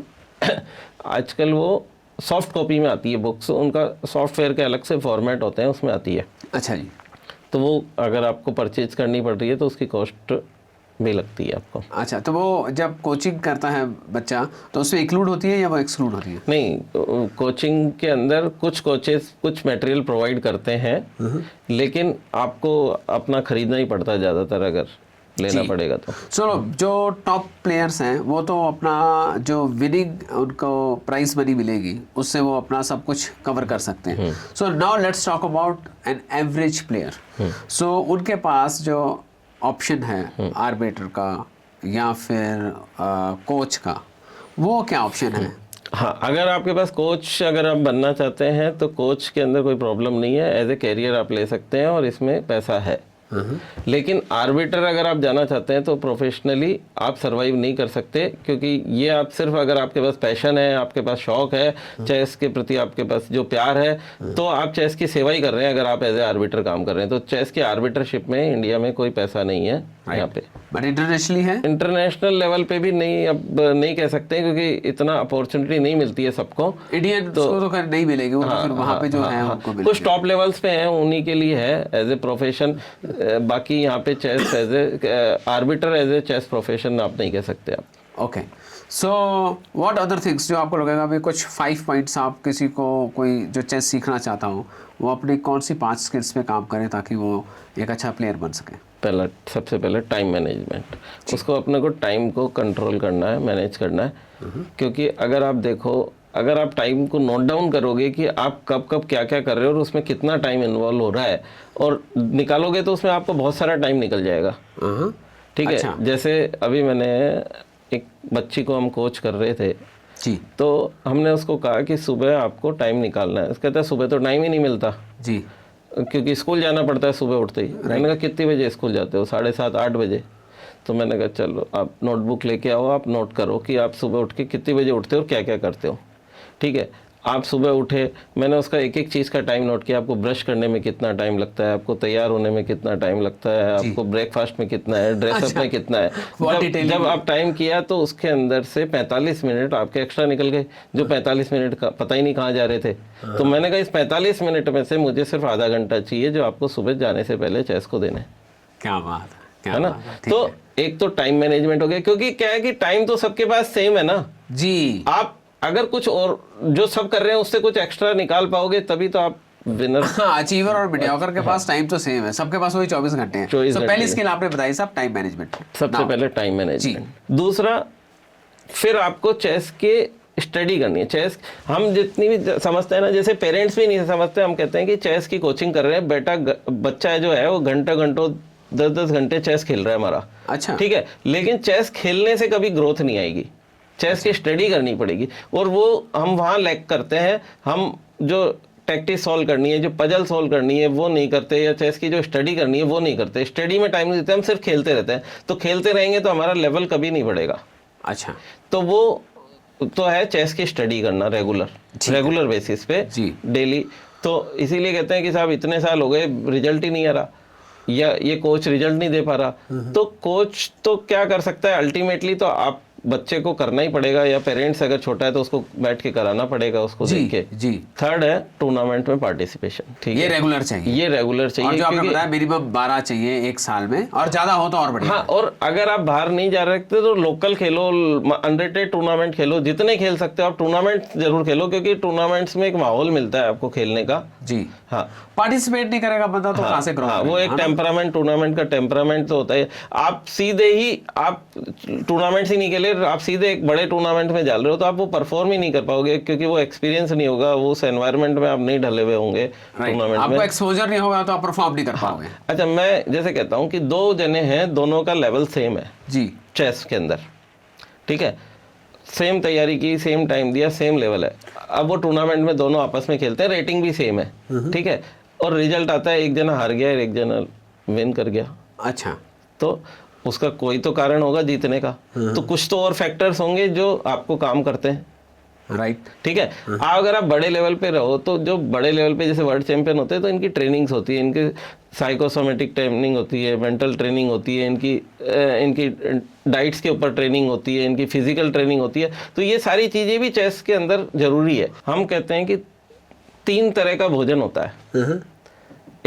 आजकल वो सॉफ्ट कॉपी में आती है बुक्स, उनका सॉफ्टवेयर के अलग से फॉर्मेट होते हैं, उसमें आती है। अच्छा जी। तो वो अगर आपको परचेज करनी पड़ रही है तो उसकी कॉस्ट भी लगती है आपको। अच्छा, तो वो जब कोचिंग करता है बच्चा तो उसमें इंक्लूड होती है या वो एक्सक्लूड होती है? नहीं, कोचिंग के अंदर कुछ कोचेस कुछ मटेरियल प्रोवाइड करते हैं, लेकिन आपको अपना खरीदना ही पड़ता है ज़्यादातर अगर लेना पड़ेगा तो। चलो, जो टॉप प्लेयर्स हैं वो तो अपना जो विनिंग उनको प्राइज मनी मिलेगी उससे वो अपना सब कुछ कवर कर सकते हैं। So now let's talk about an average player. So उनके पास जो ऑप्शन है आर्बिटर का या फिर कोच का, वो क्या ऑप्शन है? हाँ, अगर आपके पास कोच अगर आप बनना चाहते हैं तो कोच के अंदर कोई प्रॉब्लम नहीं है, एज ए कैरियर आप ले सकते हैं और इसमें पैसा है। लेकिन आर्बिटर अगर आप जाना चाहते हैं तो प्रोफेशनली आप सरवाइव नहीं कर सकते, क्योंकि ये आप सिर्फ अगर आपके पास पैशन है, आपके पास शौक है, चेस के प्रति आपके पास जो प्यार है, तो आप चेस की सेवा ही कर रहे हैं अगर आप एज ए आर्बिटर काम कर रहे हैं। तो चेस की आर्बिटरशिप में इंडिया में कोई पैसा नहीं है यहाँ पे। बट इंटरनेशनली है? इंटरनेशनल लेवल पे भी नहीं, अब नहीं कह सकते क्योंकि इतना अपॉर्चुनिटी नहीं मिलती है सबको। इंडियन तो खैर नहीं मिलेगी, वो तो फिर वहाँ पे जो है उनको मिलेगी। कुछ टॉप लेवल्स पे हैं, उन्हीं के लिए है एज ए प्रोफेशन। बाकी यहाँ पे chess as a arbiter as a chess profession आप नहीं कह सकते आप। Okay, so what other things जो आपको लगेगा भी कुछ 5 पॉइंट्स आप किसी को कोई जो चेस सीखना चाहता हो वो अपनी कौन सी 5 स्किल्स पे काम करें ताकि वो एक अच्छा प्लेयर बन सके? पहला, सबसे पहले टाइम मैनेजमेंट। उसको अपने को टाइम को कंट्रोल करना है, मैनेज करना है। क्योंकि अगर आप देखो, अगर आप टाइम को नोट डाउन करोगे कि आप कब कब क्या क्या कर रहे हो और उसमें कितना टाइम इन्वॉल्व हो रहा है और निकालोगे तो उसमें आपको बहुत सारा टाइम निकल जाएगा। ठीक है। अच्छा। जैसे अभी मैंने एक बच्ची को हम कोच कर रहे थे जी तो हमने उसको कहा कि सुबह आपको टाइम निकालना है। उसका कहता है सुबह तो टाइम ही नहीं मिलता जी, क्योंकि स्कूल जाना पड़ता है सुबह उठते ही। मैंने कहा कितने बजे स्कूल जाते हो? 7:30 8 बजे। तो मैंने कहा चलो आप नोटबुक लेके आओ, आप नोट करो कि आप सुबह उठ के कितने बजे उठते हो और क्या क्या करते हो। ठीक है, आप सुबह उठे, मैंने उसका एक एक चीज़ का टाइम नोट किया। आपको ब्रश करने में कितना टाइम लगता है, आपको तैयार होने में कितना टाइम लगता है, आपको ब्रेकफास्ट में कितना है, ड्रेसअप में कितना है। जब आप टाइम किया तो उसके अंदर से 45 मिनट आपके एक्स्ट्रा निकल गए, जो 45 मिनट का पता ही नहीं कहाँ जा रहे थे। तो मैंने कहा इस 45 मिनट में से मुझे सिर्फ आधा घंटा चाहिए जो आपको सुबह जाने से पहले चेस को देना है। क्या बात है ना? तो एक तो टाइम मैनेजमेंट हो गया, क्योंकि क्या है कि टाइम तो सबके पास सेम है ना जी। आप अगर कुछ और जो सब कर रहे हैं उससे कुछ एक्स्ट्रा निकाल पाओगे तभी तो आप विनर। हाँ, अचीवर और मीडियोकर के पास टाइम तो सेम है, सबके पास वही 24 घंटे हैं। तो पहली स्किल आपने बताई साहब टाइम मैनेजमेंट। सबसे पहले टाइम मैनेजमेंट। दूसरा, फिर आपको चेस के स्टडी करनी है। चेस हम जितनी भी समझते हैं ना, जैसे पेरेंट्स भी नहीं समझते, हम कहते हैं कि चेस की कोचिंग कर रहे हैं, बेटा बच्चा जो है वो घंटों 10-10 घंटे चेस खेल रहा है हमारा। अच्छा, ठीक है, लेकिन चेस खेलने से कभी ग्रोथ नहीं आएगी। चेस की स्टडी करनी पड़ेगी और वो हम वहाँ लैक करते हैं। हम जो टैक्टिक्स सॉल्व करनी है, जो पजल सॉल्व करनी है वो नहीं करते, या चेस की जो स्टडी करनी है वो नहीं करते। स्टडी में टाइम नहीं देते, हम सिर्फ खेलते रहते हैं। तो खेलते रहेंगे तो हमारा लेवल कभी नहीं बढ़ेगा। अच्छा, तो वो तो है चेस की स्टडी करना रेगुलर बेसिस पे डेली। तो इसीलिए कहते हैं कि साहब इतने साल हो गए रिजल्ट ही नहीं आ रहा, या ये कोच रिजल्ट नहीं दे पा रहा। तो कोच तो क्या कर सकता है अल्टीमेटली, तो आप बच्चे को करना ही पड़ेगा, या पेरेंट्स अगर छोटा है तो उसको बैठ के कराना पड़ेगा उसको देख के। जी। थर्ड है टूर्नामेंट में पार्टिसिपेशन। ठीक है, ये रेगुलर चाहिए। ये रेगुलर चाहिए, और जो आपने बताया मिनिमम 12 चाहिए एक साल में, और ज्यादा हो तो और बढ़िया। हाँ, और अगर आप बाहर नहीं जा रहे तो लोकल खेलो, अनरेटेड टूर्नामेंट खेलो, जितने खेल सकते हो आप टूर्नामेंट जरूर खेलो, क्योंकि टूर्नामेंट्स में एक माहौल मिलता है आपको खेलने का। जी हाँ, पार्टिसिपेट नहीं करेगा बंदा तो कहाँ से ग्रो करेगा? वो एक टेम्परामेंट, टूर्नामेंट का टेम्परामेंट तो होता है। आप सीधे ही आप टूर्नामेंट ही नहीं खेले, आप सीधे एक बड़े टूर्नामेंट में जा रहे हो तो आप वो परफॉर्म ही नहीं कर पाओगे, क्योंकि वो एक्सपीरियंस नहीं होगा, वो उस एनवायरनमेंट में आप नहीं ढले हुए होंगे टूर्नामेंट में, आपको एक्सपोजर नहीं होगा तो आप परफॉर्म नहीं कर पाओगे। अच्छा, मैं जैसे कहता हूँ कि 2 जने हैं, दोनों का लेवल सेम है जी चेस के अंदर। ठीक है, सेम तैयारी की, सेम टाइम दिया, सेम लेवल है। अब वो टूर्नामेंट में दोनों आपस में खेलते हैं, रेटिंग भी सेम है। ठीक है, और रिजल्ट आता है एक जना हार गया और एक जना विन कर गया। अच्छा, तो उसका कोई तो कारण होगा जीतने का। तो कुछ तो और फैक्टर्स होंगे जो आपको काम करते हैं। राइट। ठीक है। अगर आप बड़े लेवल पे रहो तो जो बड़े लेवल पे जैसे वर्ल्ड चैंपियन होते हैं तो इनकी ट्रेनिंग्स होती है, इनकी साइकोसोमेटिक ट्रेनिंग होती है, मेंटल ट्रेनिंग होती है, इनकी डाइट्स के ऊपर ट्रेनिंग होती है, इनकी फिजिकल ट्रेनिंग होती है। तो ये सारी चीज़ें भी चेस के अंदर जरूरी है। हम कहते हैं कि 3 तरह का भोजन होता है,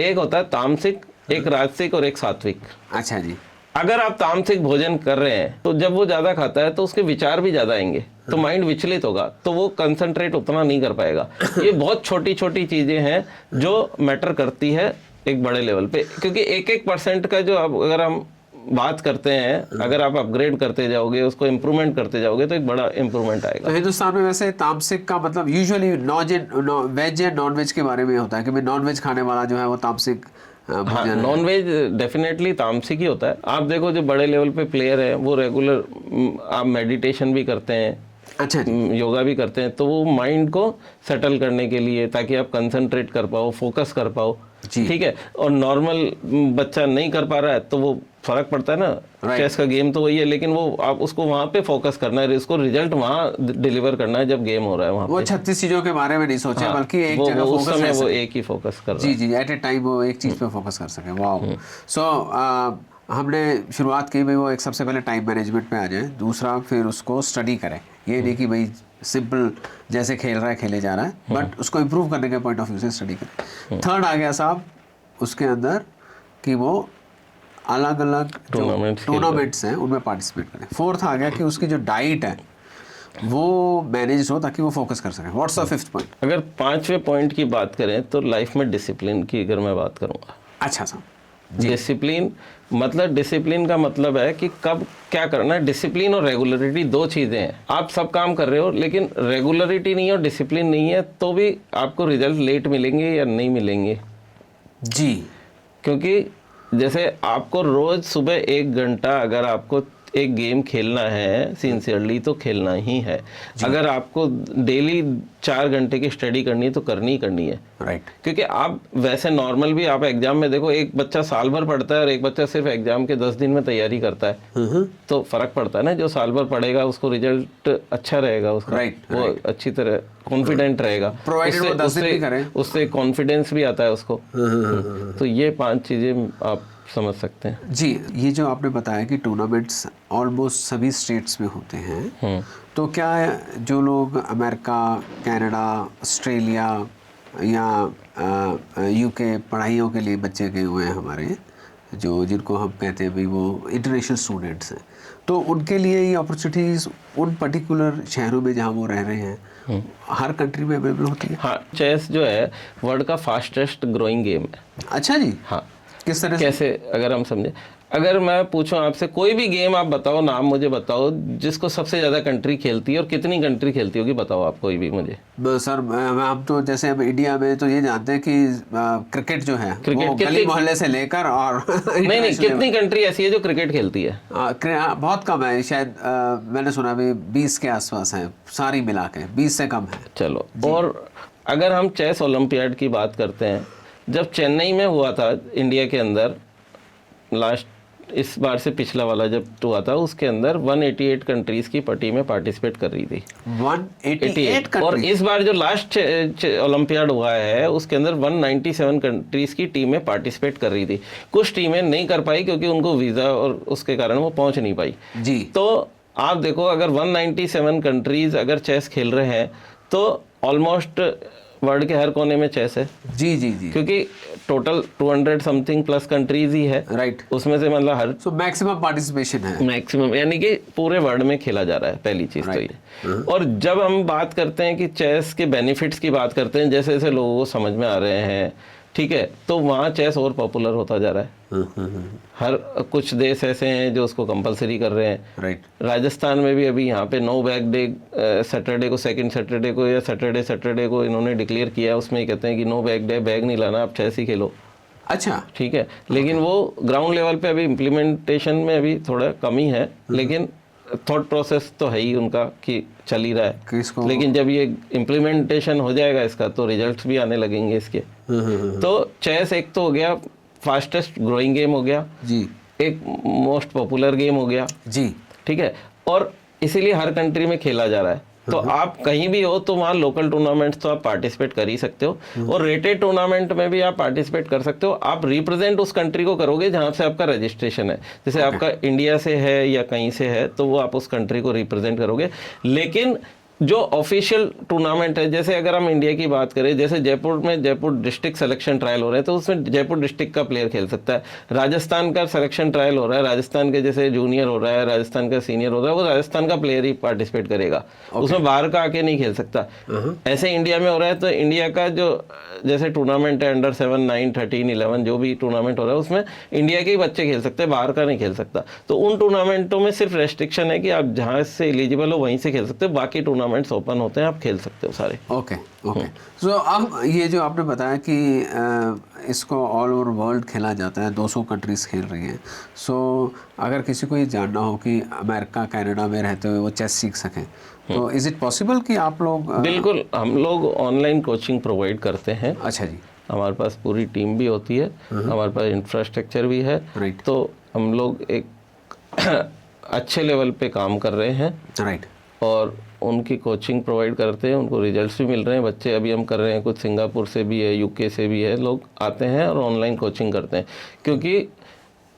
एक होता है तामसिक, एक राजसिक और एक सात्विक। अच्छा जी। अगर आप तामसिक भोजन कर रहे हैं तो जब वो ज्यादा खाता है तो उसके विचार भी ज्यादा आएंगे, तो माइंड विचलित होगा, तो वो कंसंट्रेट उतना नहीं कर पाएगा। ये बहुत छोटी छोटी चीजें हैं जो मैटर करती है एक बड़े लेवल पे, क्योंकि 1% का जो अगर हम बात करते हैं, अगर आप अपग्रेड करते जाओगे, उसको इम्प्रूवमेंट करते जाओगे तो एक बड़ा इम्प्रूवमेंट आएगा। तो हिंदुस्तान में वैसे तामसिक का मतलब यूजुअली वेज या नॉन वेज के बारे में होता है कि भाई नॉन वेज खाने वाला जो है वो तामसिक हाँ, नॉन वेज डेफिनेटली तामसिक ही होता है। आप देखो जो बड़े लेवल पे प्लेयर है वो रेगुलर आप मेडिटेशन भी करते हैं, अच्छा जी। योगा भी करते हैं, तो वो माइंड को सेटल करने के लिए, ताकि आप कंसंट्रेट कर पाओ, फोकस कर पाओ। ठीक है। और नॉर्मल बच्चा नहीं कर पा रहा है तो वो फर्क पड़ता है ना। चेस का गेम तो वही है, लेकिन वो आप उसको वहां पे फोकस करना है, उसको रिजल्ट वहां डिलीवर करना है जब गेम हो रहा है वहां वो पे। 36 चीजों के बारे में नहीं सोचे, हाँ, बल्कि एक जगह उस फोकस समय कर वो सके। एक ही फोकस कर रहा जी है। जी, एट ए टाइम वो एक चीज पे फोकस कर सके। वाह। सो हमने शुरुआत की भाई वो एक सबसे पहले टाइम मैनेजमेंट पे आ जाए, दूसरा फिर उसको स्टडी करें। ये नहीं कि भाई सिंपल जैसे खेल रहा है खेले जा रहा है, बट उसको इम्प्रूव करने के पॉइंट ऑफ व्यू से स्टडी करें। थर्ड आ गया साहब उसके अंदर कि वो अलग अलग टूर्नामेंट्स हैं उनमें पार्टिसिपेट करें। फोर्थ आ गया कि उसकी जो डाइट है वो मैनेज हो ताकि वो फोकस कर सके। What's the fifth point? अगर 5वें पॉइंट की बात करें तो लाइफ में डिसिप्लिन की अगर मैं बात करूंगा। अच्छा साहब। डिसिप्लिन का मतलब है कि कब क्या करना है। डिसिप्लिन और रेगुलरिटी 2 चीज़ें हैं। आप सब काम कर रहे हो लेकिन रेगुलरिटी नहीं है और डिसिप्लिन नहीं है तो भी आपको रिजल्ट लेट मिलेंगे या नहीं मिलेंगे जी। क्योंकि जैसे आपको रोज सुबह 1 घंटा अगर आपको एक गेम खेलना है सिंसियरली तो खेलना ही है। अगर आपको डेली 4 घंटे की स्टडी करनी है तो करनी ही करनी है। राइट। क्योंकि आप वैसे नॉर्मल भी आप एग्जाम में देखो, एक बच्चा साल भर पढ़ता है और एक बच्चा सिर्फ एग्जाम के 10 दिन में तैयारी करता है, तो फर्क पड़ता है ना। जो साल भर पढ़ेगा उसको रिजल्ट अच्छा रहेगा, उसका वो अच्छी तरह कॉन्फिडेंट रहेगा, प्रोवाइडेड वो 10 दिन भी करे, उससे कॉन्फिडेंस भी आता है उसको। तो ये 5 चीजें आप समझ सकते हैं। जी। ये जो आपने बताया कि टूर्नामेंट्स ऑलमोस्ट सभी स्टेट्स में होते हैं, तो क्या जो लोग अमेरिका, कनाडा, ऑस्ट्रेलिया या यूके पढ़ाइयों के लिए बच्चे गए हुए हैं हमारे, जो जिनको हम कहते हैं भाई वो इंटरनेशनल स्टूडेंट्स हैं, तो उनके लिए ये अपॉर्चुनिटीज़ उन पर्टिकुलर शहरों में जहाँ वो रह रहे हैं हर कंट्री में अवेलेबल होती है? हाँ, चेस जो है वर्ल्ड का फास्टेस्ट ग्रोइंग गेम है। अच्छा जी। हाँ। किस तरह से? कैसे अगर हम समझे, अगर मैं पूछूं आपसे कोई भी गेम आप बताओ, नाम मुझे बताओ जिसको सबसे ज्यादा कंट्री खेलती है और कितनी कंट्री खेलती होगी, बताओ आप कोई भी मुझे। सर हम तो जैसे अब इंडिया में तो ये जानते हैं कि क्रिकेट जो है वो गली मोहल्ले से लेकर और नहीं कितनी कंट्री ऐसी है जो क्रिकेट खेलती है? बहुत कम है, शायद मैंने सुना भी 20 के आसपास है, सारी मिला के 20 से कम है। चलो, और अगर हम चेस ओलंपियाड की बात करते हैं, जब चेन्नई में हुआ था इंडिया के अंदर लास्ट, इस बार से पिछला वाला जब हुआ था, उसके अंदर 188 कंट्रीज की टीम में पार्टिसिपेट कर रही थी। 188 और इस बार जो लास्ट ओलंपियाड हुआ है उसके अंदर 197 कंट्रीज की टीमें पार्टिसिपेट कर रही थी। कुछ टीमें नहीं कर पाई क्योंकि उनको वीज़ा और उसके कारण वो पहुंच नहीं पाई जी। तो आप देखो, अगर 197 कंट्रीज अगर चेस खेल रहे हैं तो ऑलमोस्ट वर्ल्ड के हर कोने में चेस है। जी जी जी। क्योंकि टोटल 200 समथिंग प्लस कंट्रीज ही है। राइट। उसमें से मतलब हर मैक्सिमम पार्टिसिपेशन है, मैक्सिमम, यानी कि पूरे वर्ल्ड में खेला जा रहा है, पहली चीज तो ये। और जब हम बात करते हैं कि चेस के बेनिफिट्स की बात करते हैं, जैसे जैसे लोगों को समझ में आ रहे हैं, ठीक है, तो वहाँ चेस और पॉपुलर होता जा रहा है। हर कुछ देश ऐसे हैं जो उसको कंपलसरी कर रहे हैं। राइट। राजस्थान में भी अभी यहाँ पे नो बैग डे सैटरडे को, सेकंड सैटरडे को या सैटरडे को इन्होंने डिक्लेयर किया। उसमें ये कहते हैं कि नो बैग डे, बैग नहीं लाना, आप चेस ही खेलो। अच्छा। ठीक है, लेकिन वो ग्राउंड लेवल पे अभी इम्प्लीमेंटेशन में अभी थोड़ा कमी है, लेकिन थॉट प्रोसेस तो है ही उनका कि चल ही रहा है। लेकिन जब ये इम्प्लीमेंटेशन हो जाएगा इसका तो रिजल्ट्स भी आने लगेंगे इसके। तो चेस एक तो हो गया फास्टेस्ट ग्रोइंग गेम हो गया जी, एक मोस्ट पॉपुलर गेम हो गया जी, ठीक है, और इसीलिए हर कंट्री में खेला जा रहा है। तो आप कहीं भी हो तो वहाँ लोकल टूर्नामेंट्स तो आप पार्टिसिपेट कर ही सकते हो, और रेटेड टूर्नामेंट में भी आप पार्टिसिपेट कर सकते हो। आप रिप्रेजेंट उस कंट्री को करोगे जहाँ से आपका रजिस्ट्रेशन है, जैसे आपका इंडिया से है या कहीं से है तो वो आप उस कंट्री को रिप्रेजेंट करोगे। लेकिन जो ऑफिशियल टूर्नामेंट है, जैसे अगर हम इंडिया की बात करें, जैसे जयपुर में जयपुर डिस्ट्रिक्ट सिलेक्शन ट्रायल हो रहे हैं तो उसमें जयपुर डिस्ट्रिक्ट का प्लेयर खेल सकता है। राजस्थान का सिलेक्शन ट्रायल हो रहा है, राजस्थान के जैसे जूनियर हो रहा है, राजस्थान का सीनियर हो रहा है, वो राजस्थान का प्लेयर ही पार्टिसिपेट करेगा, उसमें बाहर का आके नहीं खेल सकता। ऐसे इंडिया में हो रहा है तो इंडिया का जो जैसे टूर्नामेंट है अंडर 7, 9, 13, 11 जो भी टूर्नामेंट हो रहा है उसमें इंडिया के ही बच्चे खेल सकते हैं, बाहर का नहीं खेल सकता। तो उन टूर्नामेंटों में सिर्फ रेस्ट्रिक्शन है कि आप जहाँ से एलिजिबल हो वहीं से खेल सकते हो, बाकी टूर्नामेंट्स ओपन होते हैं, आप खेल सकते हो सारे। Okay okay. सो अब ये जो आपने बताया कि इसको ऑल ओवर वर्ल्ड खेला जाता है, 200 कंट्रीज खेल रही हैं। सो अगर किसी को ये जानना हो कि अमेरिका कनाडा में रहते हुए वो चेस सीख सकें तो इज़ इट पॉसिबल कि आप लोग बिल्कुल, हम लोग ऑनलाइन कोचिंग प्रोवाइड करते हैं। अच्छा जी। हमारे पास पूरी टीम भी होती है, हमारे पास इंफ्रास्ट्रक्चर भी है, राइट। तो हम लोग एक अच्छे लेवल पे काम कर रहे हैं, राइट। और उनकी कोचिंग प्रोवाइड करते हैं, उनको रिजल्ट्स भी मिल रहे हैं। बच्चे अभी हम कर रहे हैं, कुछ सिंगापुर से भी है, यूके से भी है, लोग आते हैं और ऑनलाइन कोचिंग करते हैं, क्योंकि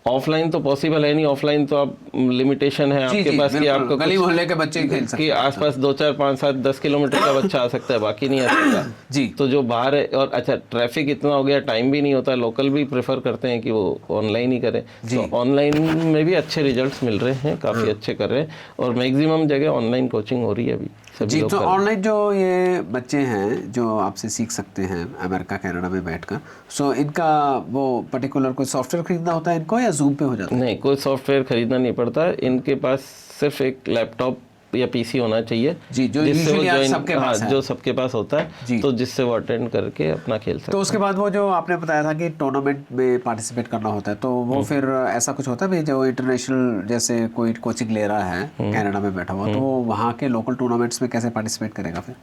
ऑफलाइन तो पॉसिबल है नहीं। ऑफलाइन तो आप लिमिटेशन है आपके पास कि आपको गली मोहल्ले के बच्चे खेल सकते कि आसपास 2, 4, 5, 7, 10 किलोमीटर का बच्चा आ सकता है, बाकी नहीं आ सकता जी। तो जो बाहर है, और अच्छा ट्रैफिक इतना हो गया, टाइम भी नहीं होता, लोकल भी प्रेफर करते हैं कि वो ऑनलाइन ही करें। तो ऑनलाइन में भी अच्छे रिजल्ट्स मिल रहे हैं, काफ़ी अच्छे कर रहे हैं, और मैक्सिमम जगह ऑनलाइन कोचिंग हो रही है अभी जी। तो ऑनलाइन जो ये बच्चे हैं जो आपसे सीख सकते हैं अमेरिका कनाडा में बैठकर, सो इनका वो पर्टिकुलर कोई सॉफ्टवेयर खरीदना होता है इनको या जूम पे हो जाता है? नहीं, कोई सॉफ्टवेयर खरीदना नहीं पड़ता, इनके पास सिर्फ एक लैपटॉप या पीसी होना चाहिए जी, जो यूजुअली आज सबके पास है, जो सबके पास होता है, तो जिससे वो अटेंड करके अपना खेल सकते हैं। तो उसके बाद वो जो आपने बताया था कि टूर्नामेंट में पार्टिसिपेट करना होता है, तो वो फिर ऐसा कुछ होता है भाई, जो इंटरनेशनल जैसे कोई कोचिंग ले रहा है कनाडा में बैठा हुआ, तो वो वहाँ के लोकल टूर्नामेंट्स में कैसे पार्टिसिपेट करेगा फिर?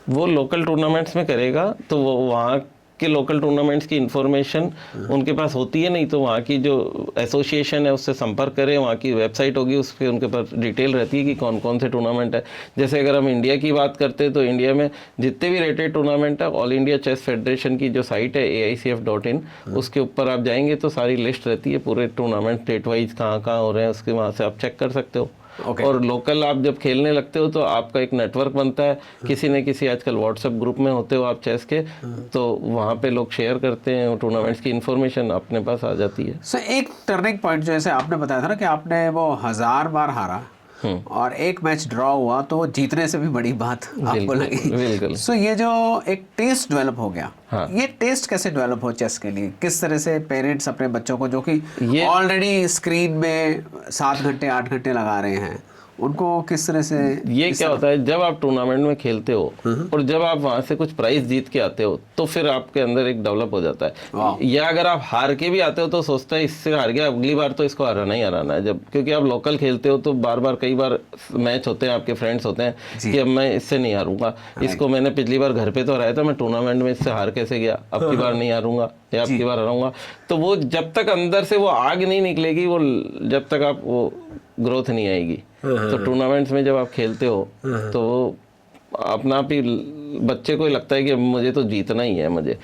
वो लोकल टूर्नामेंट्स में करेगा तो वो वहाँ के लोकल टूर्नामेंट्स की इन्फॉर्मेशन उनके पास होती है, नहीं तो वहाँ की जो एसोसिएशन है उससे संपर्क करें, वहाँ की वेबसाइट होगी, उस पर उनके पास डिटेल रहती है कि कौन कौन से टूर्नामेंट है। जैसे अगर हम इंडिया की बात करते हैं तो इंडिया में जितने भी रेटेड टूर्नामेंट है, ऑल इंडिया चेस फेडरेशन की जो साइट है AICF.in, उसके ऊपर आप जाएंगे तो सारी लिस्ट रहती है, पूरे टूर्नामेंट स्टेट वाइज कहाँ कहाँ हो रहे हैं, उसके वहाँ से आप चेक कर सकते हो। और लोकल आप जब खेलने लगते हो तो आपका एक नेटवर्क बनता है, किसी न किसी आजकल व्हाट्सएप ग्रुप में होते हो आप चेस के, तो वहाँ पे लोग शेयर करते हैं टूर्नामेंट्स की इन्फॉर्मेशन अपने पास आ जाती है। सो एक टर्निंग पॉइंट जैसे आपने बताया था ना कि आपने वो 1000 बार हारा और एक मैच ड्रॉ हुआ, तो जीतने से भी बड़ी बात आपको लगी। बिल्कुल। सो ये जो एक टेस्ट डेवलप हो गया, हाँ। ये टेस्ट कैसे डेवलप हो चेस के लिए? किस तरह से पेरेंट्स अपने बच्चों को, जो कि ऑलरेडी स्क्रीन में 7 घंटे 8 घंटे लगा रहे हैं, उनको किस तरह से? ये क्या होता है, जब आप टूर्नामेंट में खेलते हो और जब आप वहां से कुछ प्राइज जीत के आते हो तो फिर आपके अंदर एक डेवलप हो जाता है। या अगर आप हार के भी आते हो तो सोचते हैं इससे हार गया, अगली बार तो इसको हराना ही हराना है। जब क्योंकि आप लोकल खेलते हो तो बार बार कई बार मैच होते हैं, आपके फ्रेंड्स होते हैं कि अब मैं इससे नहीं हारूंगा, इसको मैंने पिछली बार घर पे तो हराया था, मैं टूर्नामेंट में इससे हार कैसे गया, अब की बार नहीं हारूंगा या अब की बार हराऊंगा। तो वो जब तक अंदर से वो आग नहीं निकलेगी, वो जब तक आप वो ग्रोथ नहीं आएगी। तो टूर्नामेंट्स में जब आप खेलते हो तो वो अपना आप ही बच्चे को ही लगता है कि मुझे तो जीतना ही है मुझे।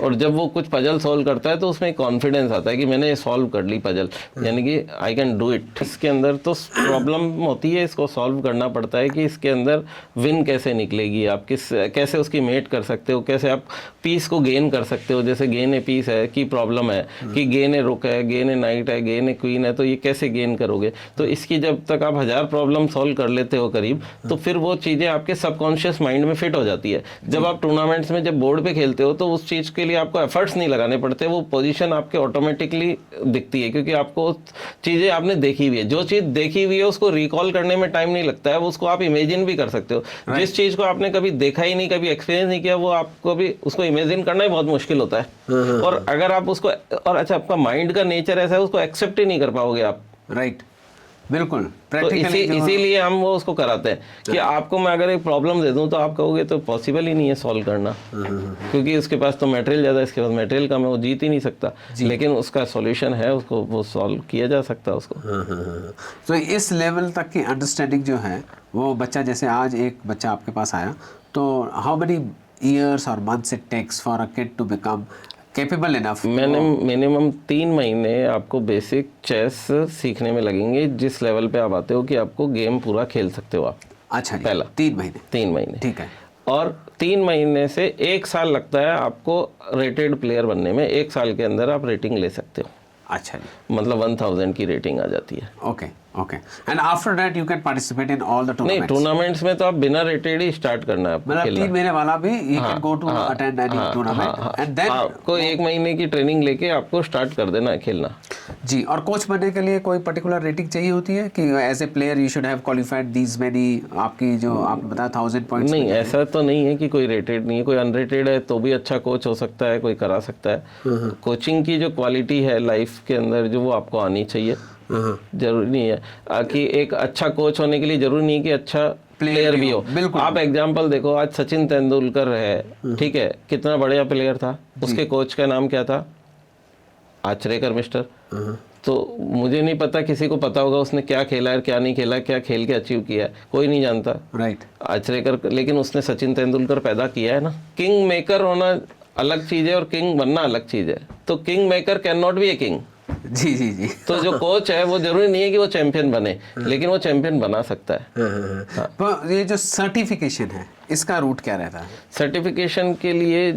और जब वो कुछ पजल सॉल्व करता है तो उसमें कॉन्फिडेंस आता है कि मैंने सॉल्व कर ली पजल, यानी कि आई कैन डू इट। इसके अंदर तो प्रॉब्लम होती है, इसको सॉल्व करना पड़ता है कि इसके अंदर विन कैसे निकलेगी, आप कैसे उसकी मेट कर सकते हो, कैसे आप पीस को गेन कर सकते हो। जैसे गेन ए पीस है की प्रॉब्लम है कि गेन ए रुक है, गेन ए नाइट है, गेन ए क्वीन है, तो ये कैसे गेन करोगे। तो इसकी जब तक आप 1000 प्रॉब्लम सॉल्व कर लेते हो करीब, तो फिर वो चीज़ें आपके सबकॉन्शियस माइंड में फिट हो जाती है। जब आप टूर्नामेंट्स में जब बोर्ड पे खेलते हो तो उस चीज़ के लिए आपको एफर्ट्स नहीं लगाने पड़ते, वो पोजीशन आपके ऑटोमेटिकली दिखती है, क्योंकि आपको चीज़ें आपने देखी हुई है। जो चीज़ देखी हुई है उसको रिकॉल करने में टाइम नहीं लगता है, वो उसको आप इमेजिन भी कर सकते हो। जिस चीज़ को आपने कभी देखा ही नहीं, कभी एक्सपीरियंस नहीं किया, वो आपको भी उसको इमेजिन करना ही बहुत मुश्किल होता है। और अगर आप उसको, और अच्छा आपका माइंड का नेचर ऐसा है, उसको एक्सेप्ट ही नहीं कर पाओगे आप। राइट। बिल्कुल तो प्रैक्टिकली इसीलिए हम वो उसको कराते हैं कि आपको मैं अगर एक प्रॉब्लम दे दूं तो आप कहोगे तो पॉसिबल ही नहीं है सॉल्व करना, क्योंकि उसके पास तो मटेरियल ज़्यादा है, इसके पास मटेरियल कम है, वो जीत ही नहीं सकता, लेकिन उसका सॉल्यूशन है, उसको वो सॉल्व किया जा सकता है उसको। तो इस लेवल तक की अंडरस्टैंडिंग जो है वो बच्चा, जैसे आज एक बच्चा आपके पास आया, तो हाउ मेनी ईयर्स और months it takes for a kid to become capable enough? मैंने मिनिमम 3 महीने आपको बेसिक चेस सीखने में लगेंगे, जिस लेवल पे आप आते हो कि आपको गेम पूरा खेल सकते हो आप। अच्छा जी, पहला 3 महीने। 3 महीने, ठीक है। और 3 महीने से 1 साल लगता है आपको रेटेड प्लेयर बनने में। 1 साल के अंदर आप रेटिंग ले सकते हो, अच्छा जी, मतलब 1000 की रेटिंग आ जाती है। Okay okay. And after that you can participate in all the नहीं, टूर्नामेंट्स? टूर्नामेंट्स में तो आप बिना रेटेड ही स्टार्ट करना है आपको मतलब खेलना। 3 महीने वाला भी you can go to attend any tournament and then आपको 1 महीने की ट्रेनिंग लेके आपको स्टार्ट कर देना है खेलना। जी। और कोच बनने के लिए कोई पर्टिकुलर रेटिंग चाहिए होती है कि as a player you should have qualified these many, आपकी जो आपने बताया 1000 पॉइंट्स? नहीं, ऐसा तो नहीं है कि कोई रेटेड नहीं है, कोई अनरेटेड है तो भी अच्छा कोच हो सकता है, कोई करा सकता है। कोचिंग की जो क्वालिटी है लाइफ के अंदर जो, वो आपको आनी चाहिए। जरूरी नहीं है कि एक अच्छा कोच होने के लिए जरूरी नहीं कि अच्छा प्लेयर भी हो। बिल्कुल। आप एग्जाम्पल देखो, आज सचिन तेंदुलकर है, ठीक है, कितना बढ़िया प्लेयर था, उसके कोच का नाम क्या था? आचरेकर मिस्टर। तो मुझे नहीं पता, किसी को पता होगा उसने क्या खेला है, क्या नहीं खेला, क्या खेल के अचीव किया है, कोई नहीं जानता। राइट। आचरेकर, लेकिन उसने सचिन तेंदुलकर पैदा किया है ना। किंग मेकर होना अलग चीज है और किंग बनना अलग चीज है। तो king maker can not be a king. जी जी जी। तो जो कोच है वो जरूरी नहीं है कि वो चैंपियन बने, लेकिन वो चैंपियन बना सकता है। पर ये जो सर्टिफिकेशन है इसका रूट क्या रहता है? सर्टिफिकेशन के लिए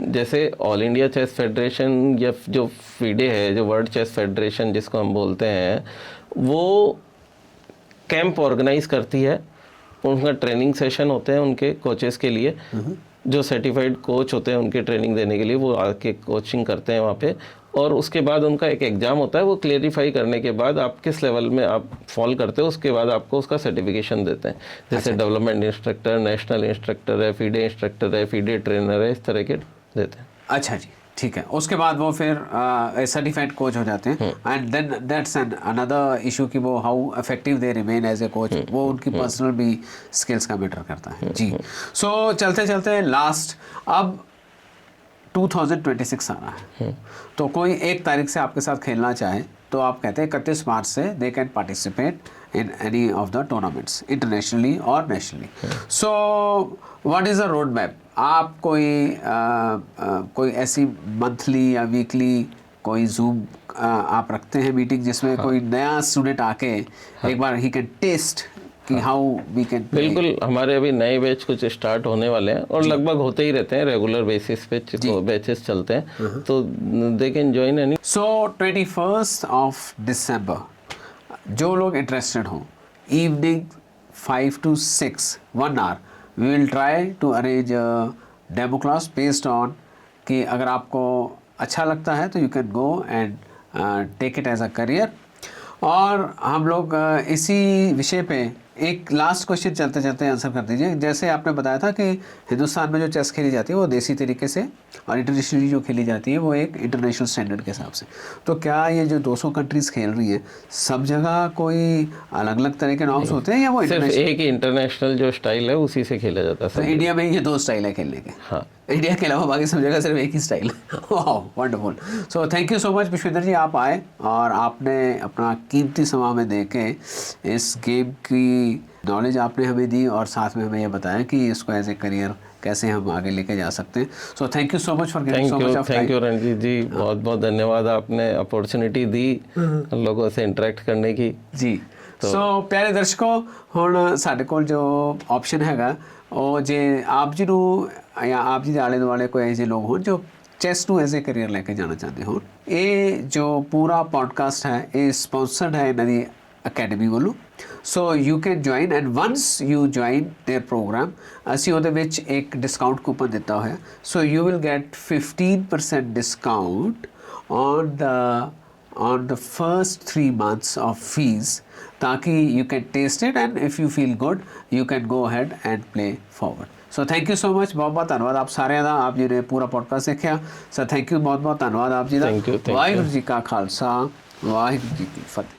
जैसे ऑल इंडिया चेस फेडरेशन या जो फीडे है, जो वर्ल्ड चेस फेडरेशन जिसको हम बोलते हैं, वो कैंप ऑर्गेनाइज करती है। उनका ट्रेनिंग सेशन होते हैं उनके कोचेस के लिए, जो सर्टिफाइड कोच होते हैं उनके ट्रेनिंग देने के लिए वो आके कोचिंग करते हैं वहाँ पे। और उसके बाद उनका एक एग्ज़ाम होता है, वो क्लेरिफाई करने के बाद आप किस लेवल में आप फॉल करते हो, उसके बाद आपको उसका सर्टिफिकेशन देते हैं। जैसे डेवलपमेंट इंस्ट्रक्टर, नेशनल इंस्ट्रक्टर है, फीडे इंस्ट्रक्टर है, फीडे ट्रेनर है, इस तरह के देते हैं। अच्छा जी, ठीक है। उसके बाद वो फिर सर्टिफाइड कोच हो जाते हैं and then that's an another issue कि वो how effective they remain as a coach, वो उनकी पर्सनल भी स्किल्स का मैटर करता है जी। सो चलते चलते लास्ट अब 2026 आ रहा है, तो कोई 1 तारीख से आपके साथ खेलना चाहे तो आप कहते हैं 31 मार्च से they can participate in any of the tournaments internationally और नेशनली। So what is the road map? आप कोई ऐसी मंथली या वीकली कोई जूम आप रखते हैं मीटिंग जिसमें कोई नया स्टूडेंट आके एक बार ही कैन टेस्ट कि हाउ वी कैन? बिल्कुल, हमारे अभी नए बैच कुछ स्टार्ट होने वाले हैं और लगभग होते ही रहते हैं, रेगुलर बेसिस पे बैचेस चलते हैं, तो they can join any. So 21 दिसंबर जो लोग इंटरेस्टेड हों, evening 5 to 6 1 hour we will try to arrange demo class based on कि अगर आपको अच्छा लगता है तो you can go and take it as a career. और हम लोग इसी विषय पे एक लास्ट क्वेश्चन चलते चलते आंसर कर दीजिए। जैसे आपने बताया था कि हिंदुस्तान में जो चेस खेली जाती है वो देसी तरीके से और इंटरनेशनली जो खेली जाती है वो एक इंटरनेशनल स्टैंडर्ड के हिसाब से, तो क्या ये जो 200 कंट्रीज़ खेल रही हैं सब जगह कोई अलग अलग तरह के नॉर्म्स होते हैं या वो सिर्फ एक ही इंटरनेशनल जो स्टाइल है उसी से खेला जाता है? तो इंडिया में ये 2 स्टाइल है खेलने के? हाँ, इंडिया के अलावा बाकी सब जगह सिर्फ एक ही स्टाइल है। वाह, wonderful. So thank you so much Pushpendra ji, आप आए और आपने अपना कीमती समय में दे के इस गेम की नॉलेज आपने हमें दी और साथ में हमें ये बताया कि इसको एज ए करियर कैसे हम आगे लेके जा सकते हैं। So thank you so much for giving so much of time. Thank you Ranjit ji, बहुत बहुत धन्यवाद, आपने अपॉर्चुनिटी दी लोगों से इंटरेक्ट करने की जी। सो प्यारे दर्शकों, हुण साडे कोल जो ऑप्शन हैगा ਉਹ ਜੇ ਆਪ ਜੀ ਨੂੰ ਜਾਂ ਆਪ ਜੀ ਦੇ ਆਲੇ ਦੁਆਲੇ ਕੋਈ ਐਸੇ ਲੋਕ ਹੋਣ ਜੋ ਚੈਸ ਨੂੰ ਐਜ਼ ਏ ਕਰੀਅਰ ਲੈ ਕੇ ਜਾਣਾ ਚਾਹੁੰਦੇ ਹੋਣ, ਇਹ ਜੋ ਪੂਰਾ ਪੋਡਕਾਸਟ ਹੈ ਇਹ ਸਪਾਂਸਰਡ ਹੈ ਇਹਨਾਂ ਦੀ ਅਕੈਡਮੀ ਵੱਲੋਂ। So you can join and once you join their program ਅਸੀਂ ਉਹਦੇ ਵਿੱਚ ਇੱਕ ਡਿਸਕਾਊਂਟ ਕੂਪਨ ਦਿੱਤਾ ਹੋਇਆ। So you will get 15% discount on the first 3 months of fees, ताकि you can taste it and if you feel good you can go ahead and play forward. So thank you so much, बहुत बहुत ਧੰਨਵਾਦ ਆਪ ਸਾਰਿਆਂ ਦਾ, ਆਪ ਜੀ ਨੇ ਪੂਰਾ ਪੋਡਕਾਸਟ ਦੇਖਿਆ। ਸੋ ਥੈਂਕ ਯੂ, ਬਹੁਤ ਬਹੁਤ ਧੰਨਵਾਦ ਆਪ ਜੀ ਦਾ। ਵਾਹਿਗੁਰੂ ਜੀ ਕਾ ਖਾਲਸਾ, ਵਾਹਿਗੁਰੂ ਜੀ ਕੀ ਫਤਿਹ।